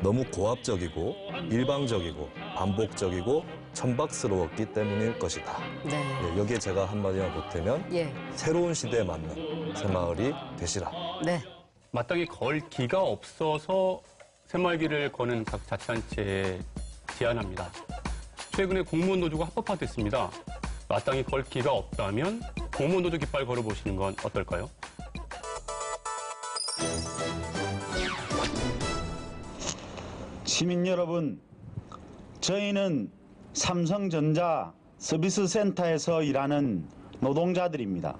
너무 고압적이고 일방적이고 반복적이고 천박스러웠기 때문일 것이다. 네. 예, 여기에 제가 한마디만 보태면 예. 새로운 시대에 맞는 새마을이 되시라. 네. 마땅히 걸 기가 없어서 새마을길을 거는 각 자치단체에 제안합니다. 최근에 공무원 노조가 합법화됐습니다. 마땅히 걸 기가 없다면 공무원 노조 깃발 걸어보시는 건 어떨까요? 시민 여러분, 저희는 삼성전자 서비스센터에서 일하는 노동자들입니다.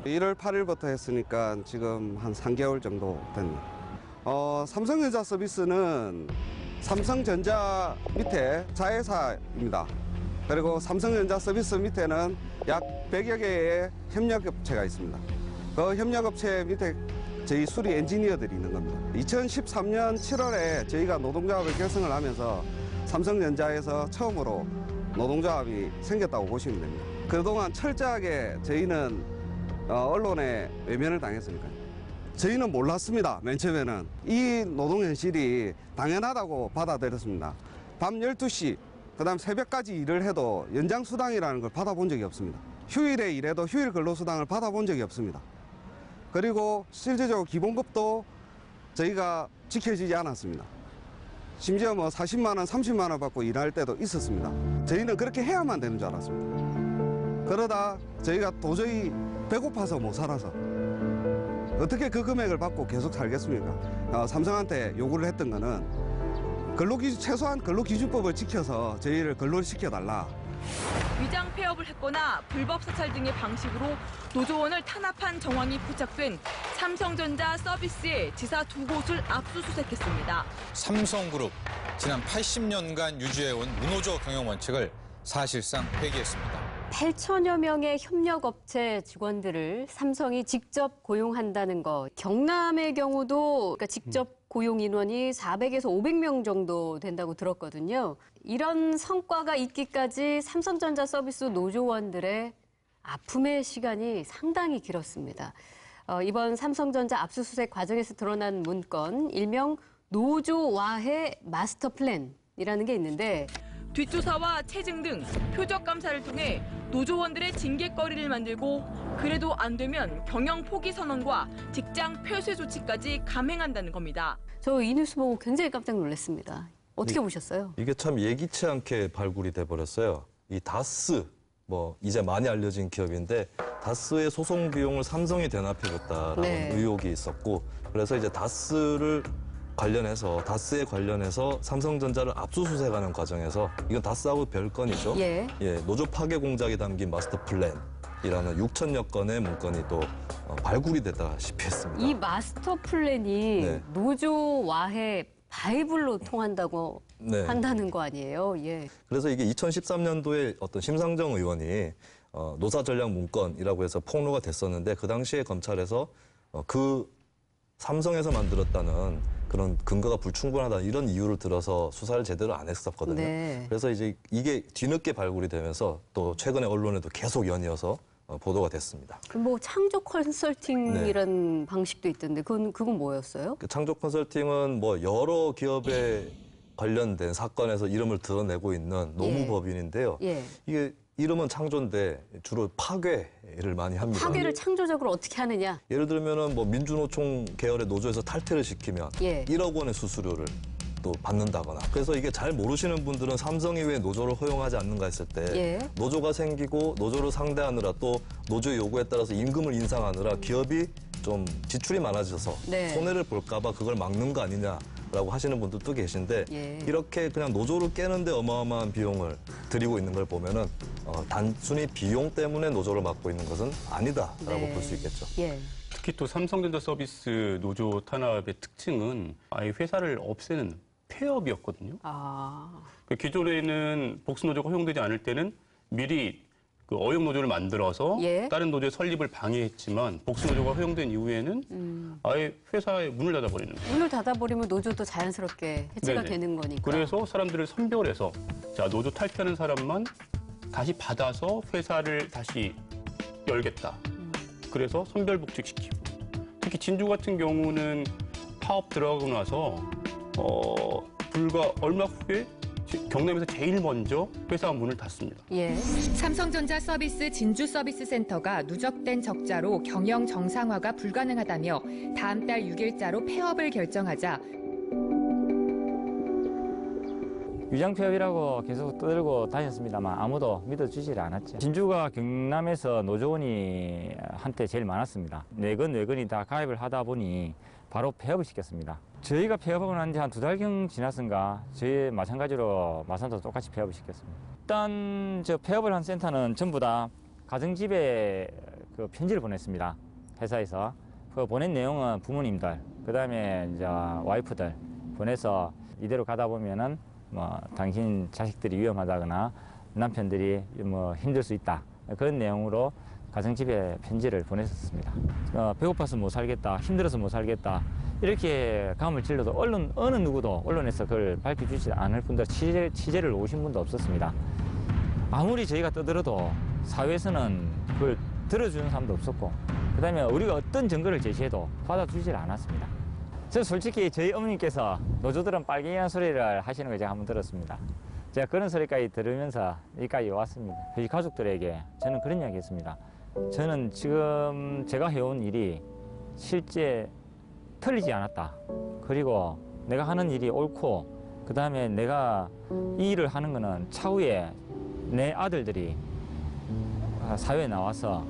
1월 8일부터 했으니까 지금 한 3개월 정도 됐네요. 삼성전자 서비스는 삼성전자 밑에 자회사입니다. 그리고 삼성전자 서비스 밑에는 약 100여 개의 협력업체가 있습니다. 그 협력업체 밑에 저희 수리 엔지니어들이 있는 겁니다. 2013년 7월에 저희가 노동조합을 결성을 하면서 삼성전자에서 처음으로 노동조합이 생겼다고 보시면 됩니다. 그동안 철저하게 저희는 언론에 외면을 당했으니까요. 저희는 몰랐습니다. 맨 처음에는. 이 노동현실이 당연하다고 받아들였습니다. 밤 12시, 그 다음 새벽까지 일을 해도 연장수당이라는 걸 받아본 적이 없습니다. 휴일에 일해도 휴일 근로수당을 받아본 적이 없습니다. 그리고 실질적으로 기본급도 저희가 지켜지지 않았습니다. 심지어 뭐 40만 원, 30만 원 받고 일할 때도 있었습니다. 저희는 그렇게 해야만 되는 줄 알았습니다. 그러다 저희가 도저히 배고파서 못 살아서 어떻게 그 금액을 받고 계속 살겠습니까? 삼성한테 요구를 했던 거는 최소한 근로기준법을 지켜서 저희를 근로를 시켜달라. 위장 폐업을 했거나 불법 사찰 등의 방식으로 노조원을 탄압한 정황이 포착된 삼성전자 서비스의 지사 2곳을 압수수색했습니다. 삼성그룹 지난 80년간 유지해온 무노조 경영 원칙을 사실상 폐기했습니다. 8천여 명의 협력업체 직원들을 삼성이 직접 고용한다는 거. 경남의 경우도 그러니까 직접 고용 인원이 400에서 500명 정도 된다고 들었거든요. 이런 성과가 있기까지 삼성전자 서비스 노조원들의 아픔의 시간이 상당히 길었습니다. 이번 삼성전자 압수수색 과정에서 드러난 문건, 일명 노조와해 마스터 플랜이라는 게 있는데 뒷조사와 체증 등 표적 감사를 통해 노조원들의 징계거리를 만들고 그래도 안 되면 경영 포기 선언과 직장 폐쇄 조치까지 감행한다는 겁니다. 저 이 뉴스 보고 굉장히 깜짝 놀랐습니다. 어떻게 보셨어요? 이게 참 예기치 않게 발굴이 돼버렸어요. 이 다스, 이제 많이 알려진 기업인데 다스의 소송 비용을 삼성이 대납해줬다라는 네. 의혹이 있었고 그래서 이제 다스에 관련해서 삼성전자를 압수수색하는 과정에서 이건 다스하고 별건이죠. 예. 노조 파괴 공작이 담긴 마스터 플랜이라는 6천여 건의 문건이 또 발굴이 됐다시피 했습니다. 이 마스터 플랜이 네. 노조와해 바이블로 통한다고 네. 한다는 거 아니에요? 예. 그래서 이게 2013년도에 어떤 심상정 의원이 노사 전략 문건이라고 해서 폭로가 됐었는데 그 당시에 검찰에서 그 삼성에서 만들었다는 그런 근거가 불충분하다 이런 이유를 들어서 수사를 제대로 안 했었거든요. 네. 그래서 이제 이게 뒤늦게 발굴이 되면서 또 최근에 언론에도 계속 연이어서 보도가 됐습니다. 뭐 창조 컨설팅이라는 방식도 있던데 그건 뭐였어요? 그 창조 컨설팅은 뭐 여러 기업에 관련된 사건에서 이름을 드러내고 있는 노무법인인데요. 예. 이게 이름은 창조인데 주로 파괴를 많이 합니다. 파괴를 창조적으로 어떻게 하느냐? 예를 들면은 뭐 민주노총 계열의 노조에서 탈퇴를 시키면 1억 원의 수수료를 또 받는다거나. 그래서 이게 잘 모르시는 분들은 삼성이 왜 노조를 허용하지 않는가 했을 때 노조가 생기고 노조를 상대하느라 또 노조의 요구에 따라서 임금을 인상하느라 기업이 좀 지출이 많아져서 손해를 볼까 봐 그걸 막는 거 아니냐라고 하시는 분들도 계신데 이렇게 그냥 노조를 깨는데 어마어마한 비용을 들이고 있는 걸 보면은 단순히 비용 때문에 노조를 막고 있는 것은 아니다라고 볼 수 있겠죠. 특히 또 삼성전자 서비스 노조 탄압의 특징은 아예 회사를 없애는 폐업이었거든요. 기존에는 복수노조가 허용되지 않을 때는 미리 그 어용 노조를 만들어서 다른 노조의 설립을 방해했지만 복수노조가 허용된 이후에는 아예 회사의 문을 닫아버리는 거예요. 문을 닫아버리면 노조도 자연스럽게 해체가 되는 거니까. 그래서 사람들을 선별해서 자 노조 탈퇴하는 사람만 다시 받아서 회사를 다시 열겠다. 그래서 선별복직시키고 특히 진주 같은 경우는 파업 들어가고 나서 불과 얼마 후에 경남에서 제일 먼저 회사 문을 닫습니다. 삼성전자 서비스 진주 서비스 센터가 누적된 적자로 경영 정상화가 불가능하다며 다음 달 6일자로 폐업을 결정하자 유장폐업이라고 계속 떠들고 다녔습니다만 아무도 믿어주질 않았죠. 진주가 경남에서 노조원이 한때 제일 많았습니다. 내건이 다 가입을 하다 보니 바로 폐업을 시켰습니다. 저희가 폐업하고 난 지 한 2달경 지났은가 저희 마찬가지로 마산도 똑같이 폐업을 시켰습니다. 일단 저 폐업을 한 센터는 전부 다 가정집에 그 편지를 보냈습니다. 회사에서. 그 보낸 내용은 부모님들, 그다음에 이제 와이프들 보내서 이대로 가다 보면은 뭐 당신 자식들이 위험하다거나 남편들이 뭐 힘들 수 있다 그런 내용으로 가정집에 편지를 보냈었습니다. 배고파서 못 살겠다, 힘들어서 못 살겠다 이렇게 감을 질러도 어느 누구도 언론에서 그걸 밝혀주지 않을 분들 취재를 오신 분도 없었습니다. 아무리 저희가 떠들어도 사회에서는 그걸 들어주는 사람도 없었고 그다음에 우리가 어떤 증거를 제시해도 받아주질 않았습니다. 저 솔직히 저희 어머님께서 노조들은 빨갱이라는 소리를 하시는 걸 제가 한번 들었습니다. 제가 그런 소리까지 들으면서 여기까지 왔습니다. 저희 가족들에게 저는 그런 이야기 했습니다. 저는 지금 제가 해온 일이 실제 틀리지 않았다. 그리고 내가 하는 일이 옳고 그 다음에 내가 이 일을 하는 거는 차후에 내 아들들이 사회에 나와서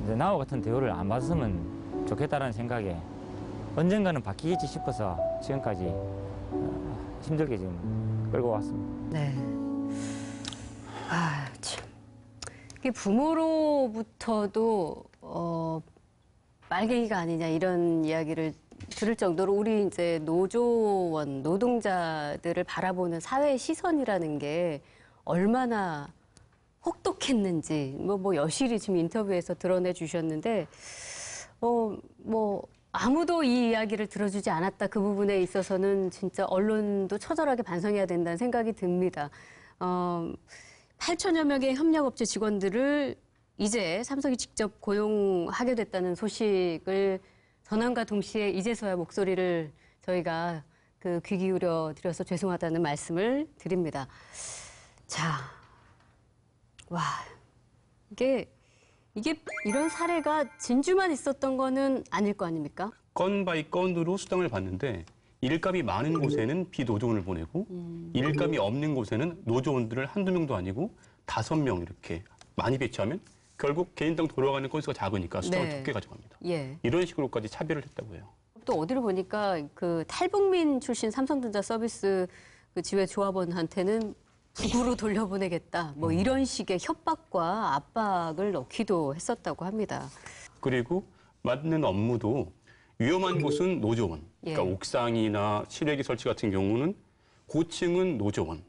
이제 나와 같은 대우를 안 받았으면 좋겠다는 생각에 언젠가는 바뀌겠지 싶어서 지금까지 힘들게 지금 끌고 왔습니다. 참. 이게 부모로부터도 빨갱이가 아니냐 이런 이야기를 들을 정도로 우리 이제 노조원, 노동자들을 바라보는 사회의 시선이라는 게 얼마나 혹독했는지 뭐 여실히 지금 인터뷰에서 드러내 주셨는데 아무도 이 이야기를 들어주지 않았다. 그 부분에 있어서는 진짜 언론도 처절하게 반성해야 된다는 생각이 듭니다. 8천여 명의 협력업체 직원들을 이제 삼성이 직접 고용하게 됐다는 소식을 전함과 동시에 이제서야 목소리를 저희가 귀 기울여 드려서 죄송하다는 말씀을 드립니다. 자, 이게 이런 사례가 진주만 있었던 거는 아닐 거 아닙니까? 건 바이 건으로 수당을 받는데 일감이 많은 곳에는 비노조원을 보내고 일감이 없는 곳에는 노조원들을 한두 명도 아니고 5명 이렇게 많이 배치하면 결국 개인당 돌아가는 건수가 작으니까 수당을 적게 가져갑니다. 이런 식으로까지 차별을 했다고 해요. 또 어디를 보니까 탈북민 출신 삼성전자 서비스 지회 조합원한테는 북으로 돌려보내겠다. 뭐 이런 식의 협박과 압박을 넣기도 했었다고 합니다. 그리고 맡는 업무도 위험한 곳은 노조원. 그러니까 옥상이나 실외기 설치 같은 경우는 고층은 노조원,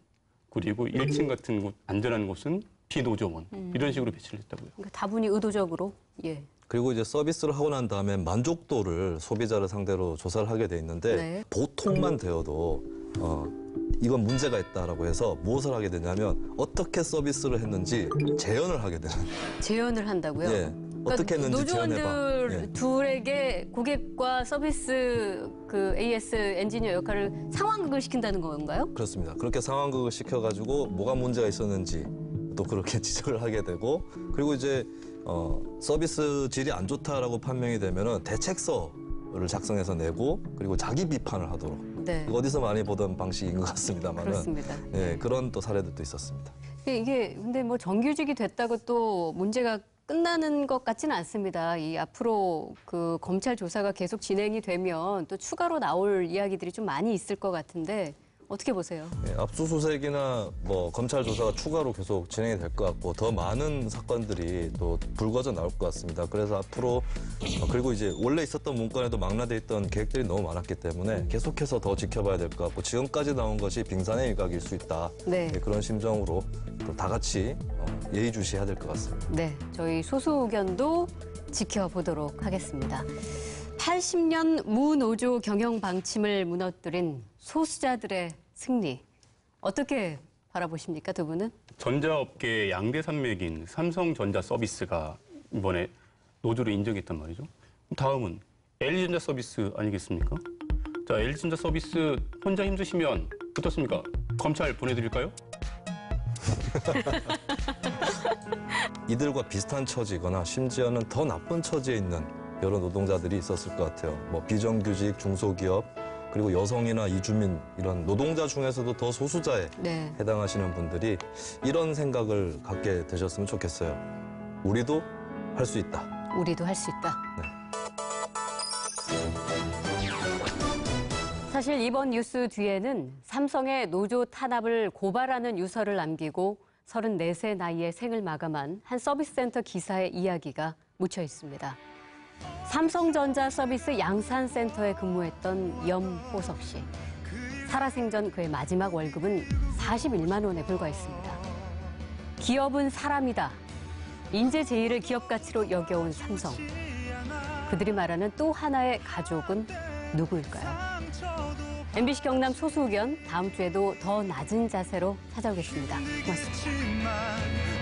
그리고 1층 같은 곳, 안전한 곳은 비노조원 이런 식으로 배치를 했다고요. 그러니까 다분히 의도적으로. 예. 그리고 이제 서비스를 하고 난 다음에 만족도를 소비자를 상대로 조사를 하게 돼 있는데 네. 보통만 되어도 이건 문제가 있다라고 해서 무엇을 하게 되냐면 어떻게 서비스를 했는지 재연을 하게 되는. 재연을 한다고요? 예. 어떻게 했는지 재연해봐. 노조원들 예. 둘에게 고객과 서비스 그 AS 엔지니어 역할을 상황극을 시킨다는 건가요? 그렇습니다. 그렇게 상황극을 시켜가지고 뭐가 문제가 있었는지 또 그렇게 지적을 하게 되고 그리고 이제 서비스 질이 안 좋다라고 판명이 되면은 대책서를 작성해서 내고 그리고 자기 비판을 하도록. 네. 어디서 많이 보던 방식인 것 같습니다만은. 그렇습니다. 예, 그런 또 사례들도 있었습니다. 이게 근데 뭐 정규직이 됐다고 또 문제가 끝나는 것 같지는 않습니다. 이 앞으로 그 검찰 조사가 계속 진행이 되면 또 추가로 나올 이야기들이 좀 많이 있을 것 같은데 어떻게 보세요? 예, 압수수색이나 뭐 검찰 조사가 추가로 계속 진행이 될 것 같고 더 많은 사건들이 또 불거져 나올 것 같습니다. 그래서 앞으로 그리고 이제 원래 있었던 문건에도 망라돼 있던 계획들이 너무 많았기 때문에 계속해서 더 지켜봐야 될 것 같고 지금까지 나온 것이 빙산의 일각일 수 있다. 네. 예, 그런 심정으로 또 다 같이 예의주시해야 될 것 같습니다. 네, 저희 소수 의견도 지켜보도록 하겠습니다. 80년 무노조 경영 방침을 무너뜨린 소수자들의 승리. 어떻게 바라보십니까, 두 분은? 전자업계의 양대 산맥인 삼성전자 서비스가 이번에 노조를 인정했단 말이죠. 다음은 LG전자 서비스 아니겠습니까? 자, LG전자 서비스 혼자 힘드시면 어떻습니까? 검찰 보내드릴까요? 이들과 비슷한 처지거나 심지어는 더 나쁜 처지에 있는 여러 노동자들이 있었을 것 같아요. 뭐 비정규직, 중소기업, 그리고 여성이나 이주민 이런 노동자 중에서도 더 소수자에 네. 해당하시는 분들이 이런 생각을 갖게 되셨으면 좋겠어요. 우리도 할 수 있다. 우리도 할 수 있다. 네. 사실 이번 뉴스 뒤에는 삼성의 노조 탄압을 고발하는 유서를 남기고 34세 나이에 생을 마감한 한 서비스센터 기사의 이야기가 묻혀 있습니다. 삼성전자 서비스 양산센터에 근무했던 염호섭 씨. 살아생전 그의 마지막 월급은 41만 원에 불과했습니다. 기업은 사람이다. 인재 제의를 기업 가치로 여겨온 삼성. 그들이 말하는 또 하나의 가족은 누구일까요? MBC 경남 소수 의견 다음 주에도 더 낮은 자세로 찾아오겠습니다. 고맙습니다.